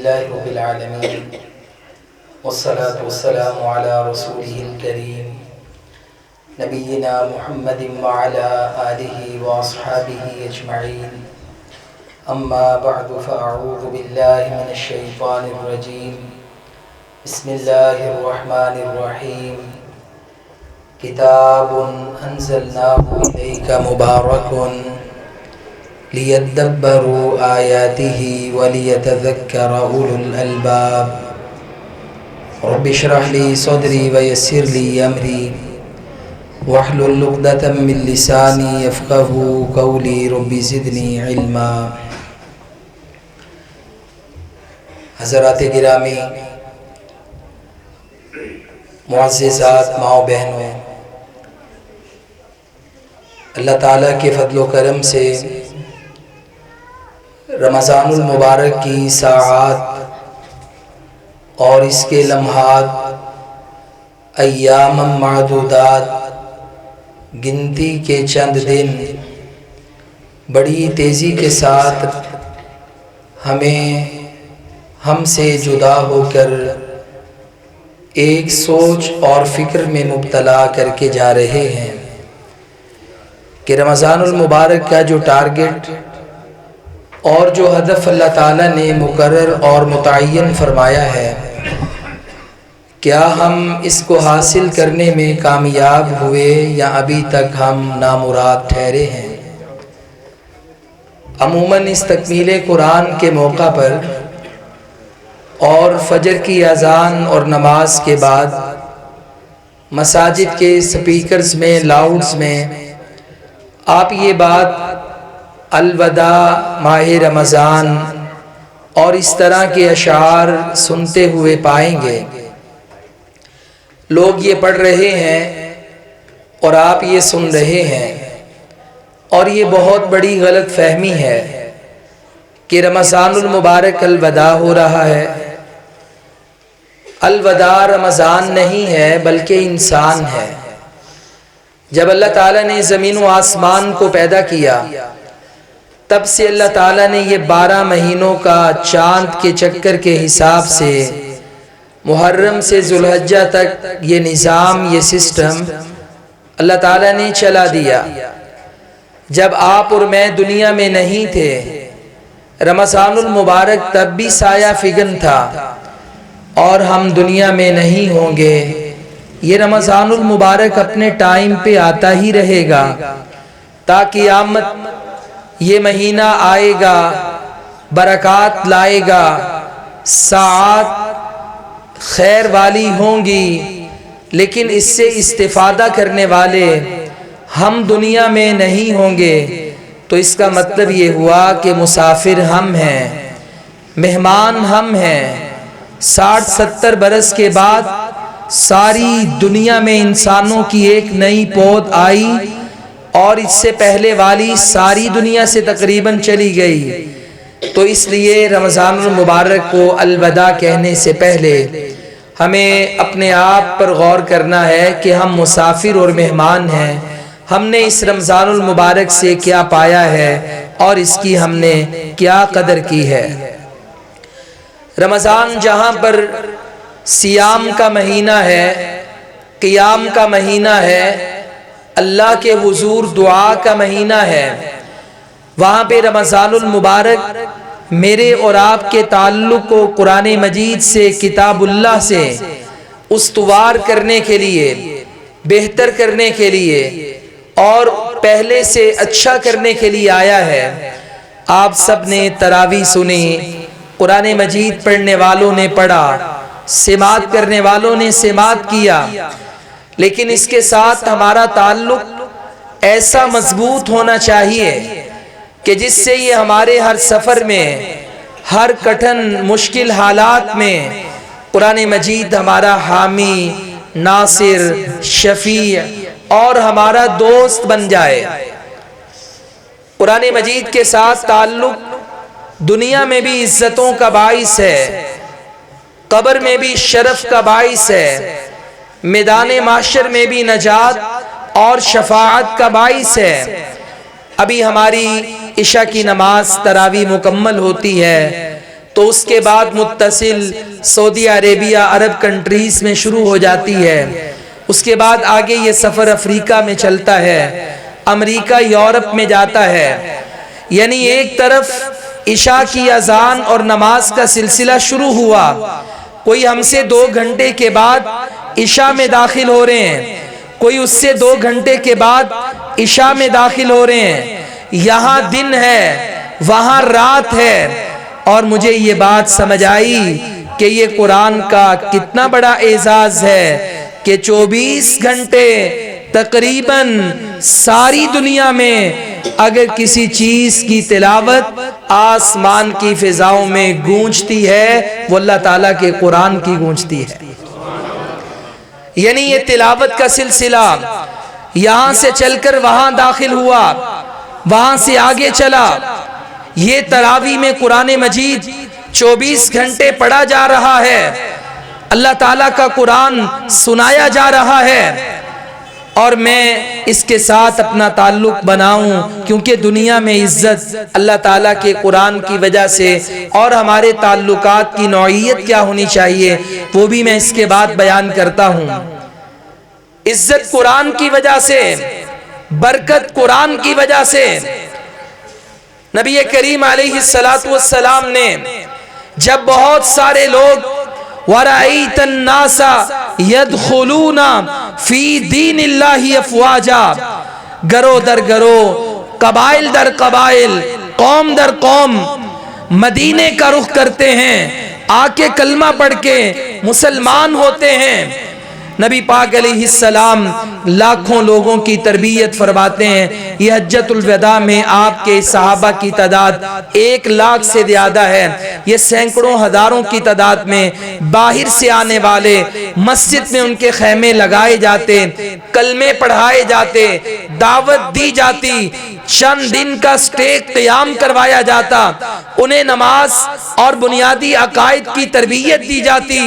لله رب العالمين والصلاة والسلام على رسوله الكريم نبينا محمد وعلى آله وأصحابه أجمعين أما بعد فأعوذ بالله من الشيطان الرجيم بسم الله الرحمن الرحيم كتاب أنزلناه إليك مبارك ليدبروا آياته وليتذكر أولو الألباب رب اشرح لي صدري ويسر لي أمري واحلل عقدة من لساني يفقهوا قولي رب زدني علما۔ حضرات گرامی، معززات ماؤں بہنوں، اللہ تعالیٰ کے فضل و کرم سے رمضان المبارک کی ساعات اور اس کے لمحات ایام معدودات، گنتی کے چند دن بڑی تیزی کے ساتھ ہم سے جدا ہو کر ایک سوچ اور فکر میں مبتلا کر کے جا رہے ہیں کہ رمضان المبارک کا جو ٹارگٹ اور جو ہدف اللہ تعالیٰ نے مقرر اور متعین فرمایا ہے، کیا ہم اس کو حاصل کرنے میں کامیاب ہوئے یا ابھی تک ہم نامراد ٹھہرے ہیں۔ عموماً اس تکمیل قرآن کے موقع پر اور فجر کی اذان اور نماز کے بعد مساجد کے سپیکرز میں، لاؤڈز میں آپ یہ بات الوداع ماہ رمضان اور اس طرح کے اشعار سنتے ہوئے پائیں گے۔ لوگ یہ پڑھ رہے ہیں اور آپ یہ سن رہے ہیں، اور یہ بہت بڑی غلط فہمی ہے کہ رمضان المبارک الوداع ہو رہا ہے۔ الوداع رمضان نہیں ہے بلکہ انسان ہے۔ جب اللہ تعالیٰ نے زمین و آسمان کو پیدا کیا، تب سے اللہ تعالیٰ نے یہ 12 مہینوں کا چاند کے چکر کے حساب سے محرم سے ذوالحجہ تک یہ نظام، یہ سسٹم اللہ تعالیٰ نے چلا دیا۔ جب آپ اور میں دنیا میں نہیں تھے، رمضان المبارک تب بھی سایہ فگن تھا، اور ہم دنیا میں نہیں ہوں گے۔ یہ رمضان المبارک اپنے ٹائم پہ آتا ہی رہے گا، تا قیامت یہ مہینہ آئے گا، برکات لائے گا، ساعات خیر والی ہوں گی، لیکن اس سے استفادہ کرنے والے ہم دنیا میں نہیں ہوں گے۔ تو اس کا مطلب یہ ہوا کہ مسافر ہم ہیں، مہمان ہم ہیں۔ 60-70 برس کے بعد ساری دنیا میں انسانوں کی ایک نئی پود آئی، اور اس سے پہلے والی ساری دنیا سے تقریباً چلی گئی۔ تو اس لیے رمضان المبارک کو الوداع کہنے سے پہلے ہمیں اپنے آپ پر غور کرنا ہے کہ ہم مسافر اور مہمان ہیں۔ ہم نے اس رمضان المبارک سے کیا پایا ہے اور اس کی ہم نے کیا قدر کی ہے۔ رمضان جہاں پر صیام کا مہینہ ہے، قیام کا مہینہ ہے، اللہ کے حضور دعا کا مہینہ ہے، وہاں پہ رمضان المبارک میرے اور آپ کے تعلق کو قرآن مجید سے، کتاب اللہ سے استوار کرنے کے لیے، بہتر کرنے کے لیے اور پہلے سے اچھا کرنے کے لیے آیا ہے۔ آپ سب نے تراویح سنی، قرآن مجید پڑھنے والوں نے پڑھا، سماعت کرنے والوں نے سماعت کیا، لیکن اس کے ساتھ ہمارا تعلق ایسا مضبوط ہونا چاہیے کہ جس سے یہ ہمارے ہر سفر میں، ہر کٹھن مشکل حالات میں قرآن مجید ہمارا حامی، ناصر، شفیع اور ہمارا دوست بن جائے۔ قرآن مجید کے ساتھ تعلق دنیا میں بھی عزتوں کا باعث ہے، قبر میں بھی شرف کا باعث ہے، میدان محشر میں بھی نجات اور شفاعت کا باعث ہے۔ ابھی ہماری عشاء کی نماز تراویح مکمل ہوتی ہے تو اس کے بعد متصل سعودی عربیہ عرب کنٹریز میں شروع ہو جاتی ہے. اس کے بعد آگے یہ سفر افریقہ میں چلتا ہے، امریکہ یورپ میں جاتا ہے. یعنی ایک طرف عشاء کی اذان اور نماز کا سلسلہ شروع ہوا، کوئی ہم سے 2 گھنٹے کے بعد عشاء میں داخل ہو رہے ہیں، کوئی اس سے 2 گھنٹے کے بعد عشاء میں داخل ہو رہے ہیں. یہاں دن ہے وہاں رات ہے. اور مجھے یہ بات سمجھ آئی کہ یہ قرآن کا کتنا بڑا اعزاز ہے کہ 24 گھنٹے تقریباً ساری دنیا میں اگر کسی چیز کی تلاوت آسمان کی فضاؤں میں گونجتی ہے وہ اللہ تعالیٰ کے قرآن کی گونجتی ہے. یعنی یہ تلاوت کا سلسلہ یہاں سے چل کر وہاں داخل ہوا، وہاں سے آگے چلا. یہ تراویح میں قرآن مجید 24 گھنٹے پڑھا جا رہا ہے، اللہ تعالیٰ کا قرآن سنایا جا رہا ہے. اور میں اس کے ساتھ اپنا تعلق بناؤں کیونکہ دنیا میں عزت اللہ تعالیٰ کے قرآن کی وجہ سے، اور ہمارے تعلقات کی نوعیت کیا ہونی چاہیے وہ بھی میں اس کے بعد بیان کرتا ہوں. عزت قرآن کی وجہ سے، برکت قرآن کی وجہ سے. نبی کریم علیہ السلام نے جب بہت سارے لوگ وَرَأَيْتَ النَّاسَ يَدْخُلُونَ فِي دِينِ اللَّهِ أَفْوَاجًا، گرو در گرو، قبائل در قبائل، قوم در قوم مدینے کا رخ کرتے ہیں، آ کے کلمہ پڑھ کے مسلمان ہوتے ہیں. نبی پاک علیہ السلام لاکھوں لوگوں کی تربیت فرماتے ہیں. یہ حجۃ الوداع میں آپ کے صحابہ کی تعداد 1 لاکھ سے زیادہ ہے. یہ سینکڑوں ہزاروں کی تعداد میں باہر سے آنے والے، مسجد میں ان کے خیمے لگائے جاتے، کلمے پڑھائے جاتے، دعوت دی جاتی، چند دن کا سٹیج قیام کروایا جاتا، انہیں نماز اور بنیادی عقائد کی تربیت دی جاتی،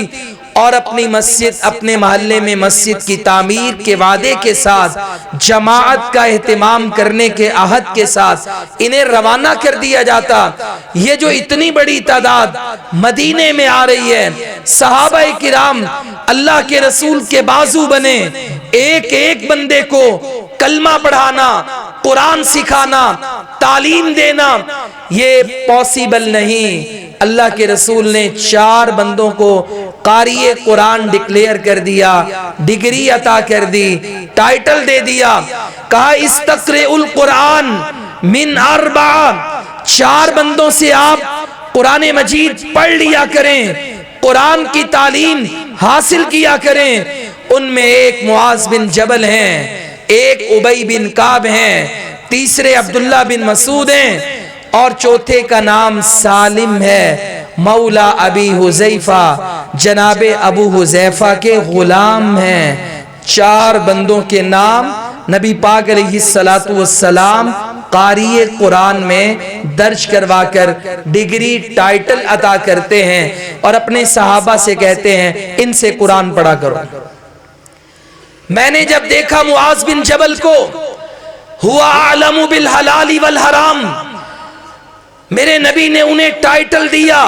اور اپنی مسجد، اپنے محلے میں مسجد کی تعمیر کے وعدے کے ساتھ، جماعت کا اہتمام کرنے کے عہد کے ساتھ انہیں روانہ کر دیا جاتا. یہ جو اتنی بڑی تعداد مدینے میں آ رہی ہے، صحابہ کرام اللہ کے رسول کے بازو بنے، ایک ایک بندے کو کلمہ پڑھانا، قرآن سکھانا، تعلیم دینا، یہ پاسیبل نہیں. اللہ کے رسول نے 4 بندوں کو قاری قرآن ڈکلیئر کر دیا، ڈگری عطا کر دی، ٹائٹل دے دیا. کہا استقرئ القرآن من 4، 4 بندوں سے آپ قرآن مجید پڑھ لیا کریں، قرآن کی تعلیم حاصل کیا کریں. ان میں ایک معاذ بن جبل ہیں، ایک ابی بن کعب ہیں، تیسرے عبداللہ بن مسعود ہیں، اور چوتھے کا نام سالم ہے، مولا ابی حذیفہ، جناب ابو حذیفہ کے غلام ہیں. 4 بندوں کے نام نبی پاک علیہ السلام قاری قرآن میں درج کروا کر ڈگری ٹائٹل عطا کرتے ہیں اور اپنے صحابہ سے کہتے ہیں ان سے قرآن پڑھا کرو. میں نے جب دیکھا معاذ بن جبل کو، ہوا اعلم بالحلال والحرام، میرے نبی نے انہیں ٹائٹل دیا،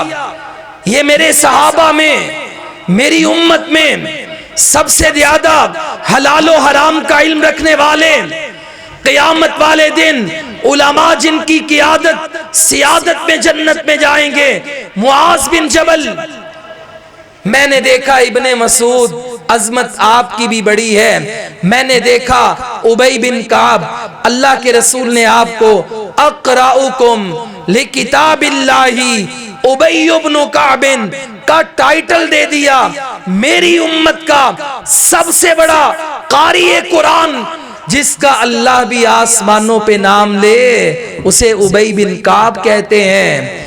یہ میرے صحابہ میں، میری امت میں سب سے زیادہ حلال و حرام کا علم رکھنے والے، قیامت والے دن علماء جن کی قیادت سیادت میں جنت میں جائیں گے، معاذ بن جبل. میں نے دیکھا ابن مسعود، عظمت آپ کی بھی بڑی ہے. میں نے دیکھا ابی بن کعب، اللہ کے رسول نے آپ کو اقرأکم لکتاب اللہ ابی بن کعب کا ٹائٹل دے دیا. میری امت کا سب سے بڑا قاری قرآن جس کا اللہ بھی آسمانوں پہ نام لے اسے ابی بن کعب کہتے ہیں.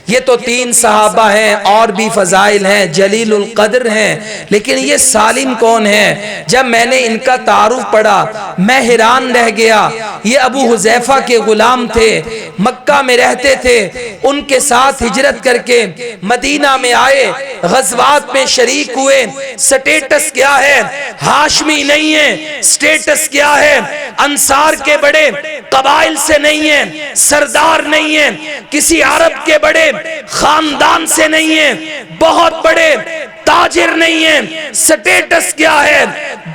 یہ تو 3 صحابہ ہیں، اور بھی فضائل ہیں، جلیل القدر ہیں، لیکن یہ سالم کون ہے؟ جب میں نے ان کا تعارف پڑھا میں حیران رہ گیا. یہ ابو حذیفہ کے غلام تھے، مکہ میں رہتے تھے، ان کے ساتھ ہجرت کر کے مدینہ میں آئے، غزوات میں شریک ہوئے. سٹیٹس کیا ہے؟ ہاشمی نہیں ہے. سٹیٹس کیا ہے؟ انصار کے بڑے قبائل سے نہیں ہیں، سردار نہیں ہیں، کسی عرب کے بڑے خاندان سے نہیں ہیں، بہت بڑے تاجر نہیں ہیں، سٹیٹس کیا ہے،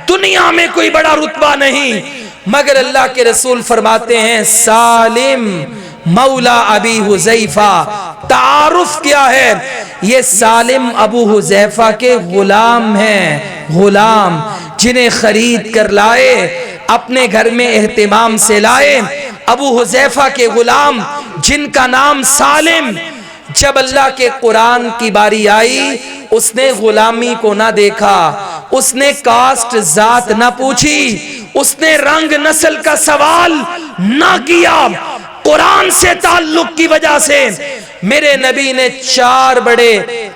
دنیا میں کوئی بڑا رتبہ نہیں، مگر اللہ کے رسول فرماتے ہیں سالم مولا ابی حذیفہ۔ تعارف کیا ہے؟ یہ سالم ابو حذیفہ کے غلام ہیں، غلام جنہیں خرید کر لائے، اپنے گھر میں اہتمام سے لائے، ابو حذیفہ کے غلام جن کا نام سالم۔ جب اللہ کے قرآن کی باری آئی، اس نے غلامی کو نہ دیکھا، اس نے کاسٹ ذات نہ پوچھی، اس نے رنگ نسل کا سوال نہ کیا۔ قرآن سے تعلق کی وجہ سے میرے نبی نے 4 بڑے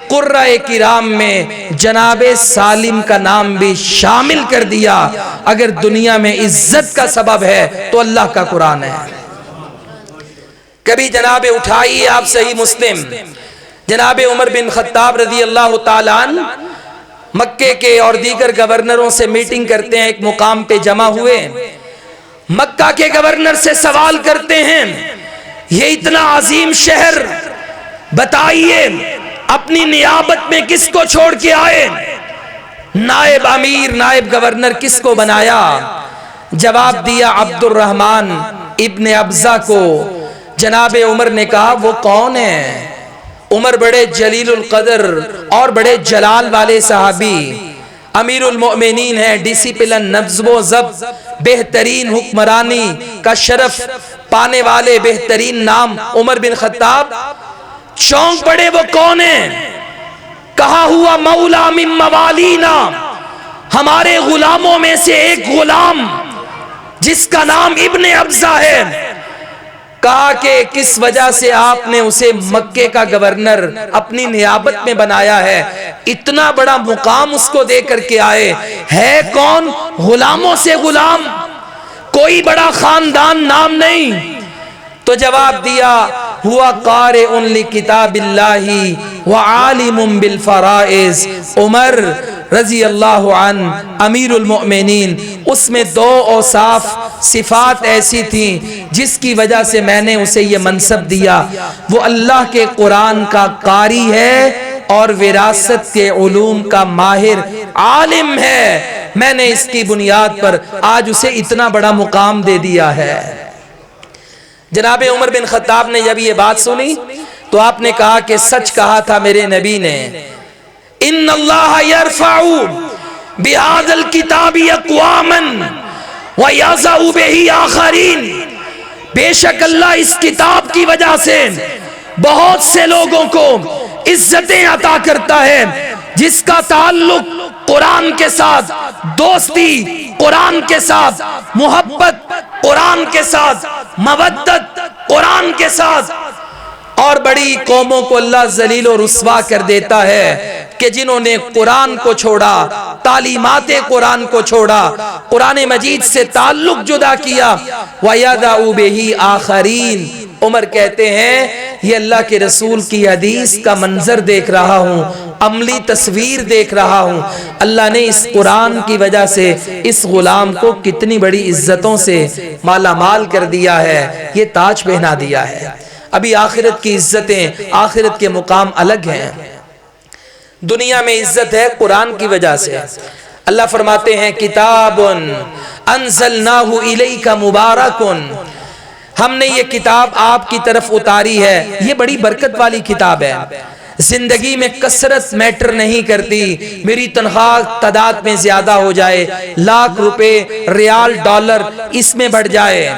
قرہ کرام میں جناب سالم کا نام بھی شامل کر دیا۔ اگر دنیا میں عزت کا سبب ہے تو اللہ کا قرآن ہے۔ کبھی جناب اٹھائیے آپ صحیح مسلم، جناب عمر بن خطاب رضی اللہ تعالیٰ عنہ مکے کے اور دیگر گورنروں سے میٹنگ کرتے ہیں، ایک مقام پہ جمع ہوئے، مکہ کے گورنر سے سوال کرتے ہیں یہ اتنا عظیم شہر بتائیے اپنی نیابت میں کس کو چھوڑ کے آئے، نائب امیر نائب گورنر کس کو بنایا؟ جواب دیا عبد الرحمن ابن ابزہ کو۔ جناب عمر نے کہا وہ کون ہے؟ عمر بڑے جلیل القدر اور بڑے جلال والے صحابی، امیر المؤمنین ہیں، ڈسپلن نظم و ضبط، بہترین حکمرانی کا شرف پانے والے، بہترین نام عمر بن خطاب۔ چونک پڑے وہ کون ہیں؟ کہا ہوا مولا من موالینا، ہمارے غلاموں میں سے ایک غلام جس کا نام ابن ابزہ ہے۔ کہا کہ کس وجہ سے آپ نے اسے مکے کا گورنر اپنی نیابت میں بنایا ہے؟ اتنا بڑا مقام اس کو دے کر کے آئے، ہے کون؟ غلاموں سے غلام، کوئی بڑا خاندان نام نہیں۔ تو جواب دیا ہوا قارئ لکتاب اللہ وعالم بالفرائض، عمر رضی اللہ عنہ امیر المؤمنین، اس میں 2 اوصاف صفات ایسی تھیں جس کی وجہ سے میں نے اسے یہ منصب دیا، وہ اللہ کے قرآن کا قاری ہے اور وراثت کے علوم کا ماہر عالم ہے۔ میں نے اس کی بنیاد پر آج اسے اتنا بڑا مقام دے دیا ہے۔ جناب عمر بن خطاب نے جب یہ بات سنی تو آپ نے کہا کہ سچ کہا تھا میرے نبی نے، ان اللہ یرفع بہذا الکتاب اقواما ویضع بہ آخرین، بے شک اللہ اس کتاب کی وجہ سے بہت سے لوگوں کو عزتیں عطا کرتا ہے، جس کا تعلق قرآن کے ساتھ، دوستی قرآن کے ساتھ، محبت قرآن کے ساتھ، مودت قرآن کے ساتھ، اور بڑی قوموں کو اللہ ذلیل و رسوا کر دیتا ہے کہ جنہوں نے قرآن کو چھوڑا، تعلیمات قرآن کو چھوڑا، قرآن مجید سے تعلق جدا کیا، وَيَدَعُ بِهِ آخَرِينَ۔ عمر کہتے ہیں یہ اللہ کے رسول کی حدیث کا منظر دیکھ رہا ہوں، عملی تصویر دیکھ رہا ہوں، اللہ نے اس قرآن کی وجہ سے اس غلام کو کتنی بڑی عزتوں سے مالا مال کر دیا ہے، یہ تاج پہنا دیا ہے۔ ابھی آخرت کی عزتیں، آخرت کے مقام الگ ہیں، دنیا میں عزت ہے قرآن کی وجہ سے۔ اللہ فرماتے ہیں کتاب انزلناہ الیک مبارک، ہم نے یہ کتاب آپ کی طرف اتاری ہے، یہ بڑی برکت والی کتاب ہے۔ زندگی میں کثرت میٹر نہیں کرتی، میری تنخواہ تعداد میں زیادہ ہو جائے، لاکھ روپے ریال ڈالر اس میں بڑھ جائے،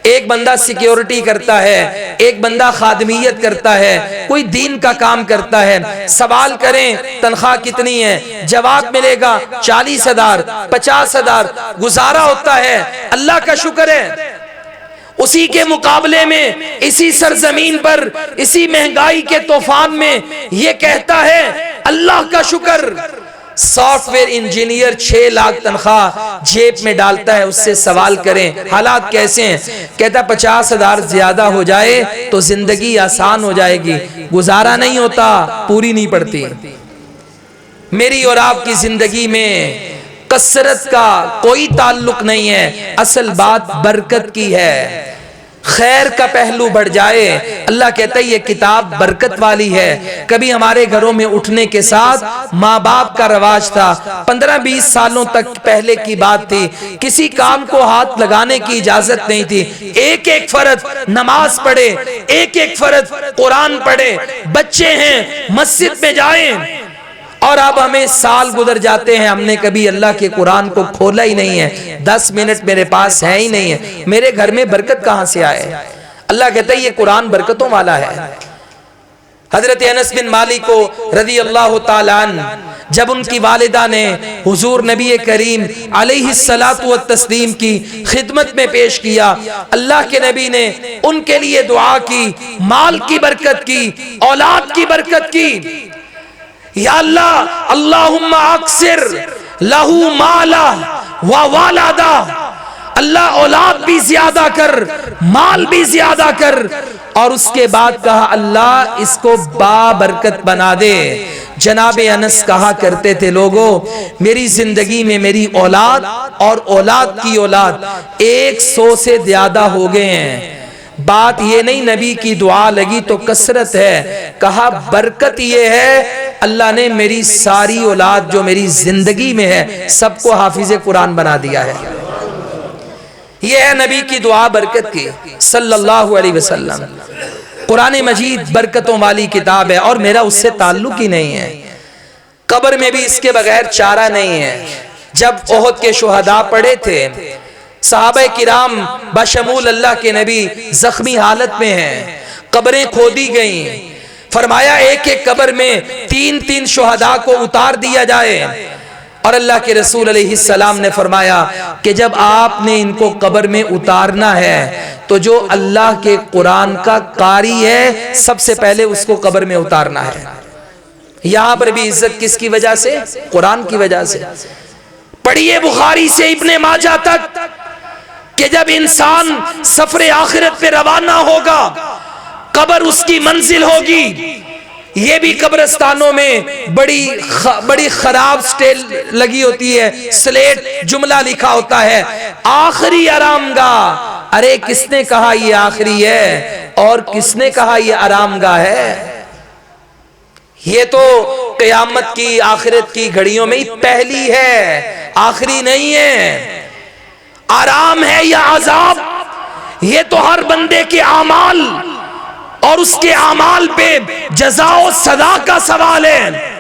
ایک بندہ سیکیورٹی کرتا ہے، ایک بندہ خادمیت کرتا ہے، کوئی دین کا کام کرتا ہے، سوال کریں تنخواہ کتنی ہے، جواب ملے گا 40,000 50,000، گزارا ہوتا ہے۔ اللہ کا شکر ہے اسی کے مقابلے میں اسی سرزمین پر اسی مہنگائی کے طوفان میں یہ کہتا ہے اللہ کا شکر، سافٹ ویئر انجینئر 6 لاکھ تنخواہ جیب میں ڈالتا ہے، اس سے سوال کریں حالات کیسے ہیں، کہتا 50,000 زیادہ ہو جائے تو زندگی آسان ہو جائے گی، گزارا نہیں ہوتا، پوری نہیں پڑتی۔ میری اور آپ کی زندگی میں کثرت کا کوئی تعلق نہیں ہے، اصل بات برکت کی ہے۔ خیر کا پہلو بڑھ جائے۔ اللہ کہتا ہے یہ کتاب برکت والی ہے۔ کبھی ہمارے گھروں میں اٹھنے کے ساتھ ماں باپ کا رواج تھا، 15-20 سالوں تک پہلے کی بات تھی، کسی کام کو ہاتھ لگانے کی اجازت نہیں تھی۔ ایک ایک فرض نماز پڑھے، ایک ایک فرض قرآن پڑھے، بچے ہیں مسجد میں جائیں، اور اب ہمیں سال گزر جاتے ہیں، ہم نے کبھی اللہ کے قرآن کو کھولا ہی نہیں ہے، 10 منٹ میرے پاس ہے ہی نہیں ہے، میرے گھر میں برکت کہاں سے آئے؟ اللہ کہتا ہے یہ قرآن برکتوں والا ہے۔ حضرت انس بن مالک کو رضی اللہ تعالیٰ عنہ جب ان کی والدہ نے حضور نبی کریم علیہ الصلاۃ والتسلیم کی خدمت میں پیش کیا، اللہ کے نبی نے ان کے لیے دعا کی، مال کی برکت کی، اولاد کی برکت کی۔ یا اللہ اللہم اکثر لہو مالا و والدا، اللہ اولاد بھی زیادہ کر، مال بھی زیادہ کر، اور اس کے بعد کہا اللہ اس کو بابرکت بنا دے۔ جناب انس کہا کرتے تھے لوگوں میری زندگی میں میری اولاد اور اولاد کی اولاد 100 سے زیادہ ہو گئے ہیں۔ بات یہ نہیں نبی کی دعا لگی تو کثرت ہے، کہا برکت یہ ہے اللہ نے میری ساری اولاد جو میری زندگی میں ہے سب کو حافظ قرآن بنا دیا ہے۔ یہ ہے نبی کی دعا برکت کی صلی اللہ علیہ وسلم۔ قرآن مجید برکتوں والی کتاب ہے اور میرا اس سے تعلق ہی نہیں ہے، قبر میں بھی اس کے بغیر چارہ نہیں ہے۔ جب احد کے شہداء پڑے تھے، صحابہ کرام بشمول اللہ کے نبی زخمی حالت میں ہیں، قبریں کھودی گئیں، فرمایا ایک ایک قبر میں 3 شہداء کو اتار دیا جائے، اور اللہ کے رسول علیہ السلام نے فرمایا کہ جب آپ نے ان کو قبر میں اتارنا ہے تو جو اللہ کے قرآن کا قاری ہے سب سے پہلے اس کو قبر میں اتارنا ہے۔ یہاں پر بھی عزت کس کی وجہ سے؟ قرآن کی وجہ سے۔ پڑھیے بخاری سے ابن ماجہ تک کہ جب انسان سفر آخرت پہ روانہ ہوگا قبر اس کی منزل ہوگی۔ یہ بھی قبرستانوں میں بڑی خراب سٹیل لگی ہوتی ہے، سلیٹ جملہ لکھا ہوتا ہے آخری آرام گاہ۔ ارے کس نے کہا یہ آخری ہے اور کس نے کہا یہ آرام گاہ ہے؟ یہ تو قیامت کی آخرت کی گھڑیوں میں پہلی ہے، آخری نہیں ہے۔ آرام ہے یا عذاب یہ تو ہر بندے کے اعمال اور اس کے اعمال پہ جزا و سزا کا سوال ہے۔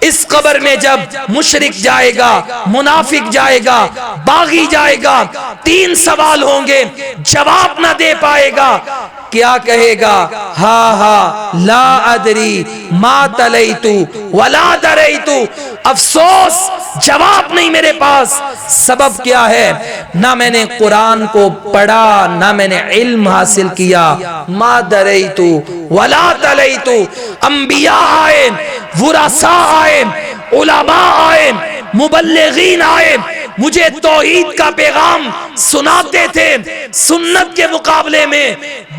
اس قبر میں جب مشرک جائے گا، منافق جائے گا، باغی جائے گا، 3 سوال ہوں گے، جواب نہ دے پائے گا۔ کیا کہے گا؟ ہا لا ادری ما تلیتو ولا دریتو، افسوس جواب نہیں میرے پاس۔ سبب کیا ہے؟ نہ میں نے قرآن کو پڑھا، نہ میں نے علم حاصل کیا۔ ما دریتو ولا تلیتو، انبیاء آئے، ورثاء آئے، علماء آئے، مبلغین آئے، مجھے توحید کا پیغام سناتے تھے، سنت کے مقابلے میں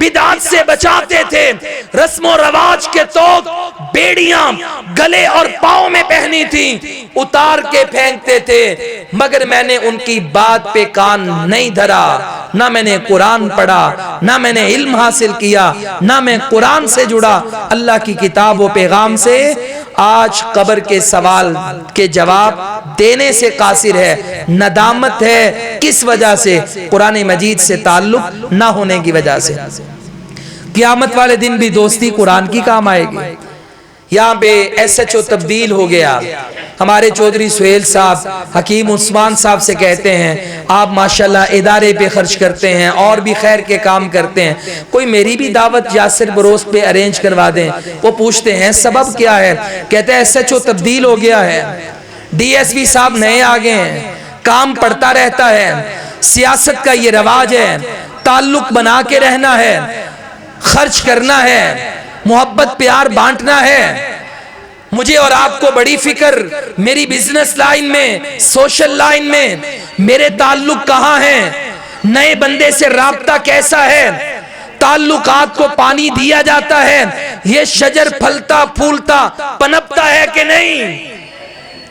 بدعت سے بچاتے تھے، رسم و رواج کے توق بیڑیاں گلے اور پاؤں میں پہنی تھی، اتار کے پھینکتے تھے، مگر میں نے ان کی بات پہ کان نہیں دھرا۔ نہ میں نے قرآن پڑھا، نہ میں نے علم حاصل کیا، نہ میں قرآن سے جڑا، اللہ کی کتاب و پیغام سے۔ آج قبر کے سوال کے جواب دینے سے قاصر ہے، ندامت ہے۔ کس وجہ سے؟ قرآن مجید سے تعلق نہ ہونے کی وجہ سے۔ قیامت والے دن بھی دوستی قرآن کی کام آئے گی۔ یہاں پہ ایس ایچ او تبدیل ہو گیا، ہمارے چودھری سہیل صاحب حکیم عثمان صاحب سے کہتے ہیں آپ ماشاءاللہ ادارے پہ خرچ کرتے ہیں اور بھی خیر کے کام کرتے ہیں، کوئی میری بھی دعوت یاسر بروز پہ ارینج کروا دیں۔ وہ پوچھتے ہیں سبب کیا ہے؟ کہتے ہیں ایس ایچ او تبدیل ہو گیا ہے، ڈی ایس پی صاحب نئے آگے ہیں، کام پڑتا رہتا ہے، سیاست کا یہ رواج ہے، تعلق بنا کے رہنا ہے، خرچ کرنا ہے، محبت پیار بانٹنا ہے۔ مجھے اور آپ کو بڑی فکر میری بزنس لائن میں، سوشل لائن میں میرے تعلق کہاں ہیں، نئے بندے سے رابطہ کیسا ہے، تعلقات کو پانی دیا جاتا ہے، یہ شجر پھلتا پھولتا پنپتا ہے کہ نہیں۔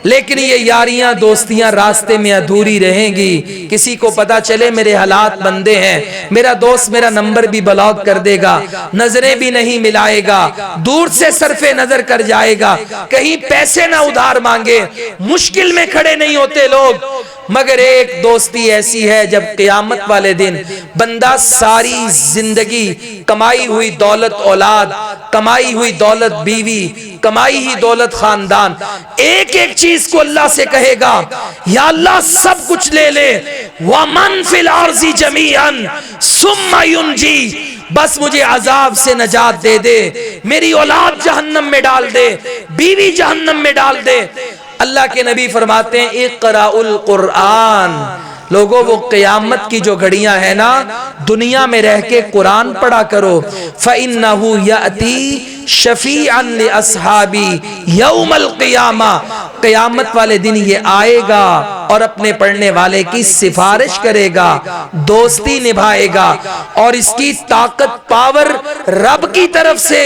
لیکن یہ یاریاں دوستیاں راستے میں ادھوری رہیں گی. کسی کو پتا چلے میرے حالات بندے ہیں، میرا دوست میرا نمبر بھی بلاک کر دے گا، نظریں بھی نہیں ملائے گا، دور سے صرف نظر کر جائے گا، کہیں پیسے نہ ادھار مانگے. مشکل میں کھڑے نہیں ہوتے لوگ، مگر ایک دوستی ایسی ہے جب قیامت والے دن بندہ ساری زندگی کمائی ہوئی دولت اولاد، کمائی ہوئی دولت بیوی، کمائی ہی دولت خاندان، ایک ایک چیز کو اللہ سے کہے گا یا اللہ سب کچھ لے لے، وَمَن فِي الْأَرْضِ جَمِيعًا ثُمَّ يُنْجِي، بس مجھے عذاب سے نجات دے دے، میری اولاد جہنم میں ڈال دے، بیوی جہنم میں ڈال دے. اللہ کے نبی فرماتے ہیں اقرأوا القرآن. لوگوں وہ قیامت کی جو گھڑیاں ہیں نا، دنیا میں رہ کے قرآن پڑھا کرو. فَإِنَّهُ يَأْتِي شفیعا لأصحابی یوم القیامہ، قیامت والے دن یہ آئے گا اور اپنے پڑھنے والے کی سفارش کرے گا، دوستی نبھائے گا، اور اس کی طاقت پاور رب کی طرف سے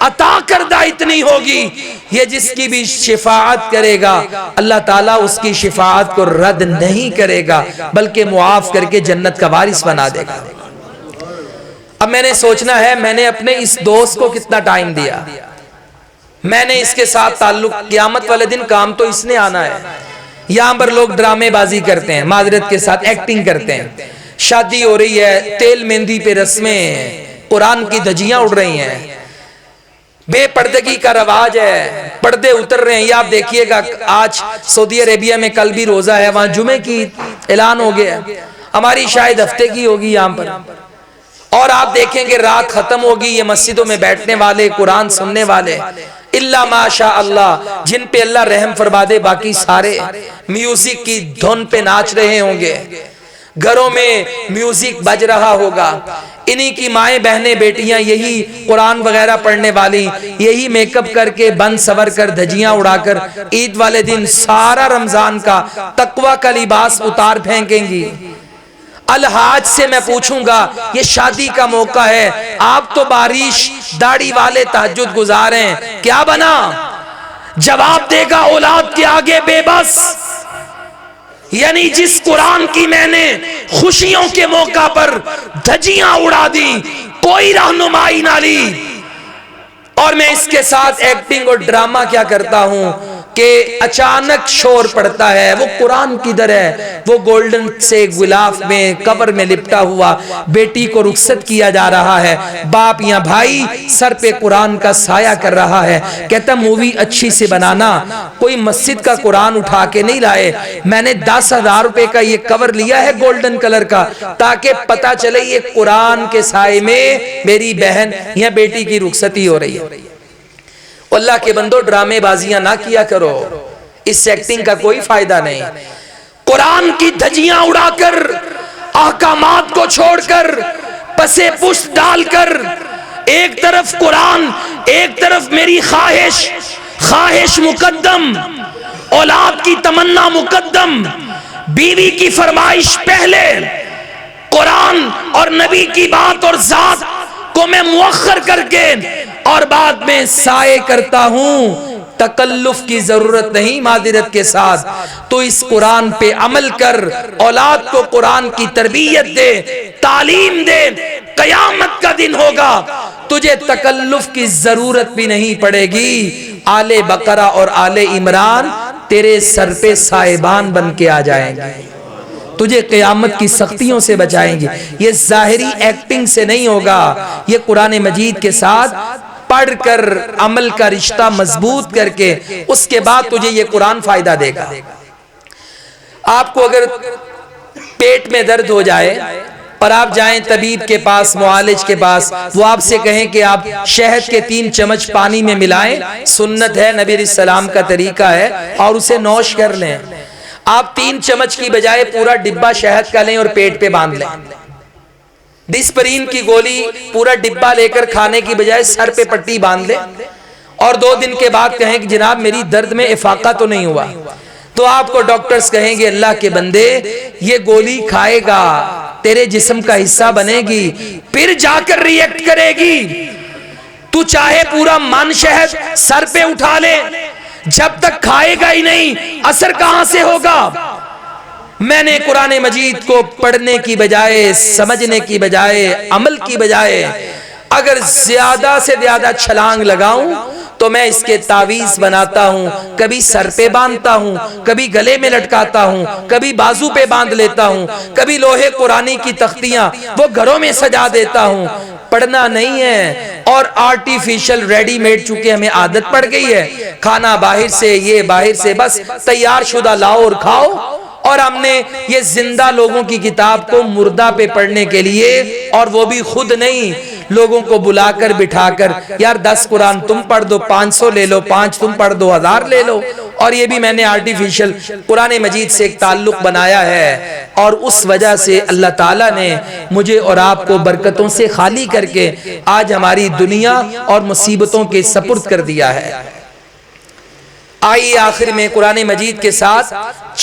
عطا کردہ اتنی ہوگی، یہ جس کی بھی شفاعت کرے گا اللہ تعالیٰ اس کی شفاعت کو رد نہیں کرے گا بلکہ معاف کر کے جنت کا وارث بنا دے گا. اب میں نے سوچنا ہے میں نے اپنے اس دوست کو کتنا ٹائم دیا، میں نے اس کے ساتھ تعلق، قیامت والے دن کام تو اس نے آنا ہے. یہاں پر لوگ ڈرامے بازی کرتے ہیں، معذرت کے ساتھ ایکٹنگ کرتے ہیں، شادی ہو رہی ہے، تیل مہندی پہ رسمیں، قرآن کی دھجیاں اڑ رہی ہیں، بے پردگی کا رواج ہے، پردے اتر رہے ہیں. یہ آپ دیکھیے گا آج سعودی عربیہ میں کل بھی روزہ ہے، وہاں جمعے کی اعلان ہو گیا، ہماری شاید ہفتے کی ہوگی یہاں پر. اور آپ دیکھیں گے رات ختم ہوگی، یہ مسجدوں میں بیٹھنے والے، قرآن سننے والے، اللہ ماشاء اللہ جن پہ اللہ رحم فرما دے، باقی سارے میوزک کی دھن پہ ناچ رہے ہوں گے، گھروں میں میوزک بج رہا ہوگا. انہی کی مائیں بہنیں بیٹیاں یہی قرآن وغیرہ پڑھنے والی، یہی میک اپ کر کے بن سور کر دھجیاں اڑا کر عید والے دن سارا رمضان کا تقوی کا لباس اتار پھینکیں گی. الحاج سے میں پوچھوں گا یہ شادی کا موقع ہے، آپ تو بارش داڑھی والے تہجد گزاریں، کیا بنا؟ جواب دے گا اولاد کے آگے بے بس. یعنی جس قرآن کی میں نے خوشیوں کے موقع پر دھجیاں اڑا دی، کوئی رہنمائی نہ لی. اور میں اس کے ساتھ ایکٹنگ اور ڈرامہ کیا کرتا ہوں کہ اچانک شور پڑتا ہے، وہ قرآن کدھر ہے؟ وہ گولڈن سے غلاف میں کور میں لپٹا ہوا بیٹی کو رخصت کیا جا رہا ہے، باپ یا بھائی سر پہ قرآن کا سایہ کر رہا ہے، کہتا مووی اچھی سے بنانا. کوئی مسجد کا قرآن اٹھا کے نہیں لائے، میں نے 10,000 روپے کا یہ کور لیا ہے گولڈن کلر کا، تاکہ پتا چلے یہ قرآن کے سائے میں میری بہن یا بیٹی کی رخصتی ہو رہی ہے. اللہ کے بندو ڈرامے بازیاں نہ کیا کرو، اس ایکٹنگ کا کوئی فائدہ نہیں. قرآن کی دھجیاں اڑا کر، احکامات کو چھوڑ کر، پسے پشت ڈال کر، ایک طرف قرآن ایک طرف میری خواہش مقدم، اولاد کی تمنا مقدم، بیوی کی فرمائش پہلے، قرآن اور نبی کی بات اور ذات کو میں مؤخر کر کے اور بعد میں سائے کرتا ہوں. تکلف کی ضرورت نہیں، معذرت کے ساتھ تو اس قرآن پہ عمل کر، اولاد کو قرآن کی تربیت دے، تعلیم دے. قیامت کا دن ہوگا تجھے تکلف کی ضرورت بھی نہیں پڑے گی. آل بقرہ اور آل عمران تیرے سر پہ سائبان بن کے آ جائیں گے، تجھے قیامت کی سختیوں سے بچائیں گے. یہ ظاہری ایکٹنگ سے نہیں ہوگا، یہ قرآن مجید کے ساتھ پڑھ کر عمل کا رشتہ مضبوط کر کے اس کے بعد تجھے یہ قرآن فائدہ دے گا. آپ کو اگر پیٹ میں درد ہو جائے اور آپ جائیں طبیب کے پاس، معالج کے پاس، وہ آپ سے کہیں کہ آپ شہد کے 3 چمچ پانی میں ملائیں، سنت ہے، نبی علیہ السلام کا طریقہ ہے، اور اسے نوش کر لیں. آپ 3 چمچ کی بجائے پورا ڈبہ شہد کا لیں اور پیٹ پہ باندھ لیں. ڈسپرین کی گولی پورا ڈبہ لے کر کھانے کی بجائے سر پہ پٹی باندھ لیں، اور 2 دن کے بعد کہیں کہ جناب میری درد میں افاقہ تو نہیں ہوا، تو آپ کو ڈاکٹرز کہیں گے اللہ کے بندے یہ گولی کھائے گا، تیرے جسم کا حصہ بنے گی، پھر جا کر ری ایکٹ کرے گی. تو چاہے پورا من شہد سر پہ اٹھا لے، جب تک کھائے گا ہی نہیں اثر کہاں سے ہوگا؟ میں نے قرآن مجید کو پڑھنے کی بجائے، سمجھنے کی بجائے، عمل کی بجائے اگر زیادہ سے زیادہ چھلانگ لگاؤں تو میں اس کے تعویذ بناتا ہوں، کبھی سر پہ باندھتا ہوں، کبھی گلے میں لٹکاتا ہوں، کبھی بازو پہ باندھ لیتا ہوں، کبھی لوہے قرآنی کی تختیاں وہ گھروں میں سجا دیتا ہوں۔ پڑھنا نہیں ہے، اور آرٹیفیشل ریڈی میڈ چونکہ ہمیں عادت پڑ گئی ہے، کھانا باہر سے، یہ باہر سے، بس تیار شدہ لاؤ اور کھاؤ، اور ہم نے یہ زندہ لوگوں کی کتاب کو مردہ پہ پڑھنے کے لیے، اور وہ بھی خود نہیں، لوگوں کو بلا کر بٹھا کر، یار 10 قرآن تم پڑھ دو، 500 لے لو، 5 تم پڑھ دو، 1000 لے لو، اور یہ بھی میں نے آرٹیفیشل قرآن مجید سے ایک تعلق بنایا ہے، اور اس وجہ سے اللہ تعالیٰ نے مجھے اور آپ کو برکتوں سے خالی کر کے آج ہماری دنیا اور مصیبتوں کے سپرد کر دیا ہے۔ آئیے آخر میں قرآن مجید کے ساتھ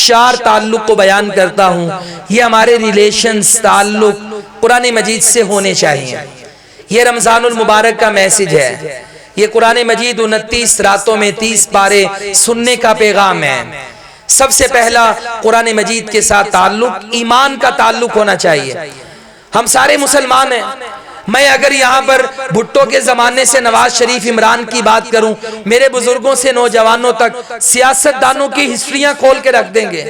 4 تعلق کو بیان کرتا ہوں، یہ ہمارے ریلیشنز، تعلق قرآن مجید سے ہونے چاہیے۔ یہ رمضان المبارک کا میسج ہے، یہ قرآن مجید 29 راتوں میں 30 پارے سننے کا پیغام ہے۔ سب سے پہلا قرآن مجید کے ساتھ تعلق ایمان کا تعلق ہونا چاہیے۔ ہم سارے مسلمان ہیں، میں اگر یہاں پر بھٹو کے زمانے سے نواز شریف، عمران کی بات کروں، میرے بزرگوں سے نوجوانوں تک سیاست دانوں کی ہسٹریاں کھول کے رکھ دیں گے،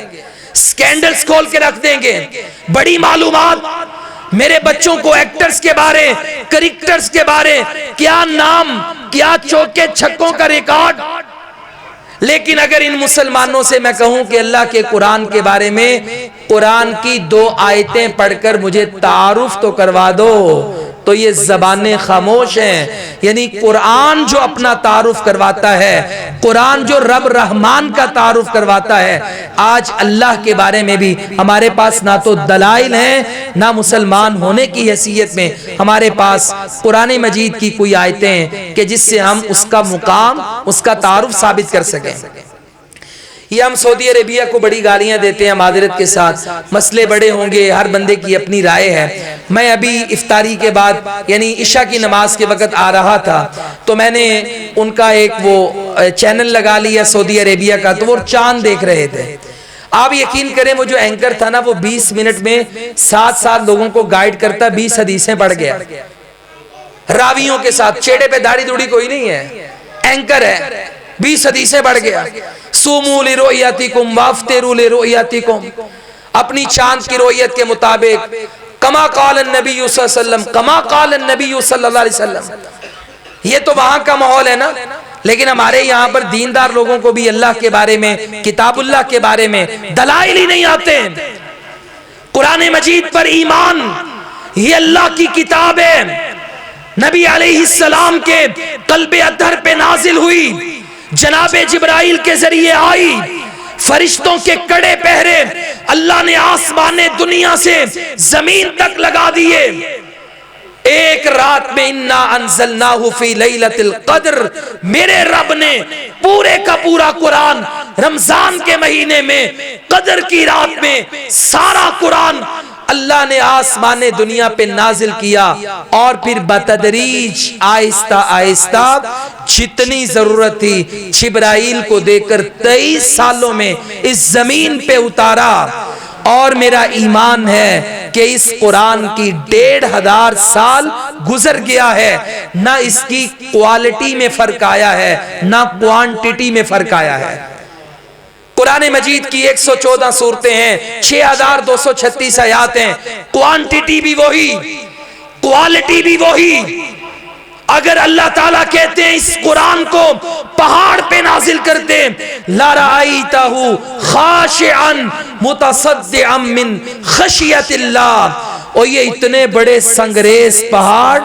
سکینڈلز کھول کے رکھ دیں گے، بڑی معلومات، میرے بچوں کو ایکٹرز کے بارے، کریکٹرز کے بارے، کیا نام، کیا چوکے چھکوں کا ریکارڈ۔ لیکن اگر ان مسلمانوں سے میں کہوں کہ اللہ کے قرآن کے بارے میں قرآن کی 2 آیتیں پڑھ کر مجھے تعارف تو کروا دو، تو یہ زبانیں خاموش ہیں۔ یعنی قرآن جو اپنا تعارف کرواتا ہے، قرآن جو رب رحمان کا تعارف کرواتا ہے، آج اللہ کے بارے میں بھی ہمارے پاس نہ تو دلائل ہیں، نہ مسلمان ہونے کی حیثیت میں ہمارے پاس قرآن مجید کی کوئی آیتیں کہ جس سے ہم اس کا مقام، اس کا تعارف ثابت کر سکیں۔ یہ ہم سعودی عربیہ کو بڑی گالیاں دیتے ہیں معذرت کے ساتھ، مسئلے بڑے ہوں گے، ہر بندے کی اپنی رائے ہے۔ میں ابھی افطاری کے بعد یعنی عشاء کی نماز کے وقت آ رہا تھا تو میں نے ان کا ایک وہ چینل لگا لیا سعودی عربیہ کا، تو وہ چاند دیکھ رہے تھے۔ آپ یقین کریں وہ جو اینکر تھا نا، وہ 20 منٹ میں 7 لوگوں کو گائیڈ کرتا، 20 حدیثیں پڑھ گیا راویوں کے ساتھ، چیڑے پہ داڑھی دوڑی کوئی نہیں ہے، اینکر ہے، 20 حدیثیں پڑھ گیا۔ سومو لرؤیتکم وافطروا لرؤیتکم، اپنی چاند کی رؤیت کے مطابق، کما قال النبی صلی اللہ علیہ وسلم، کما قال النبی صلی اللہ علیہ وسلم۔ یہ تو وہاں کا ماحول ہے نا، لیکن ہمارے یہاں پر دیندار لوگوں کو بھی اللہ کے بارے میں، کتاب اللہ کے بارے میں دلائل ہی نہیں آتے۔ قرآن مجید پر ایمان، یہ اللہ کی کتاب ہے، نبی علیہ السلام کے قلب اطہر پہ نازل ہوئی، جناب جبرائیل کے ذریعے آئی، فرشتوں کے کڑے پہرے اللہ نے آسمان دنیا سے زمین تک لگا دیے۔ ایک رات میں انا انزلناہ فی لیلۃ القدر، میرے رب نے پورے کا پورا قرآن رمضان کے مہینے میں قدر کی رات میں سارا قرآن اللہ نے آسمان دنیا پہ نازل کیا، اور پھر بتدریج آہستہ آہستہ جتنی ضرورت تھی جبرائیل کو دے کر 23 سالوں میں اس زمین پہ اتارا۔ اور میرا ایمان ہے کہ اس قرآن کی 1500 سال گزر گیا ہے، نہ اس کی کوالٹی میں فرق آیا ہے، نہ کوانٹیٹی میں فرق آیا ہے۔ قرآن مجید کی 114 سورتیں ہیں، 6236 آیات ہیں، کوانٹیٹی بھی وہی، کوالٹی بھی وہی۔ اگر اللہ تعالیٰ کہتے ہیں اس قرآن کو پہاڑ پہ نازل کرتے، لَرَأَيْتَهُ خَاشِعًا مُتَصَدِّعًا مِّن خَشْيَةِ اللَّهِ، اور یہ اتنے بڑے سنگریز پہاڑ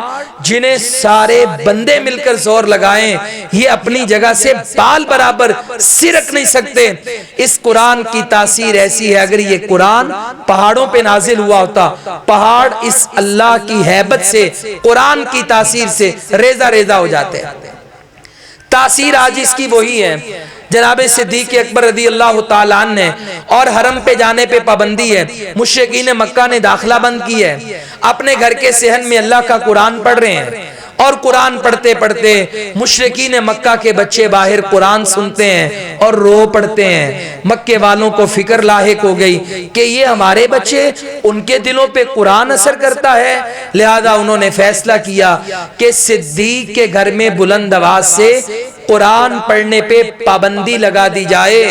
جنہیں سارے بندے مل کر زور لگائیں، یہ اپنی جگہ سے بال برابر سرک نہیں سکتے۔ اس قرآن کی تاثیر ایسی ہے، اگر یہ قرآن پہاڑوں پہ نازل ہوا ہوتا، پہاڑ اس اللہ کی ہیبت سے، قرآن کی تاثیر سے ریزہ ریزہ ہو جاتے ہیں۔ تاثیر آج اس کی وہی ہے۔ جناب صدیق اکبر رضی اللہ تعالیٰ عنہ نے، اور حرم پہ جانے پہ پابندی ہے، مشرکین مکہ نے داخلہ بند کی ہے، اپنے گھر کے صحن میں اللہ کا قرآن پڑھ رہے ہیں، اور قرآن پڑھتے پڑھتے مشرکین مکہ کے بچے باہر قرآن سنتے ہیں اور رو پڑھتے ہیں۔ مکے والوں کو فکر لاحق ہو گئی کہ یہ ہمارے بچے، ان کے دلوں پہ قرآن اثر کرتا ہے، لہذا انہوں نے فیصلہ کیا کہ صدیق کے گھر میں بلند آواز سے قرآن پڑھنے پہ پابندی لگا دی جائے،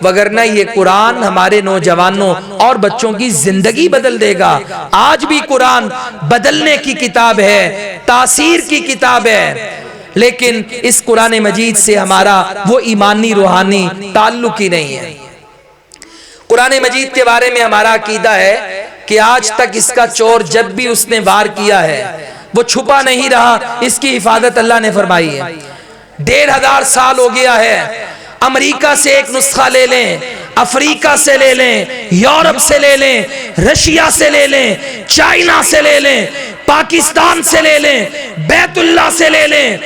وگرنہ یہ قرآن ہمارے نوجوانوں اور بچوں کی زندگی بدل دے گا۔ آج بھی قرآن بدلنے کی کتاب ہے، تاثیر کی کتاب ہے، لیکن اس قرآن مجید سے ہمارا وہ ایمانی روحانی تعلق ہی نہیں ہے۔ قرآن مجید کے بارے میں ہمارا عقیدہ ہے کہ آج تک اس کا چور جب بھی اس نے وار کیا ہے وہ چھپا نہیں رہا، اس کی حفاظت اللہ نے فرمائی ہے۔ 1500 سال ہو گیا ہے، امریکہ سے ایک نسخہ لے لیں، افریقہ سے لے لیں، یورپ سے لے لیں، رشیا سے لے لیں، چائنا سے لے لیں، پاکستان سے لے لیں، بیت اللہ سے لے لیں،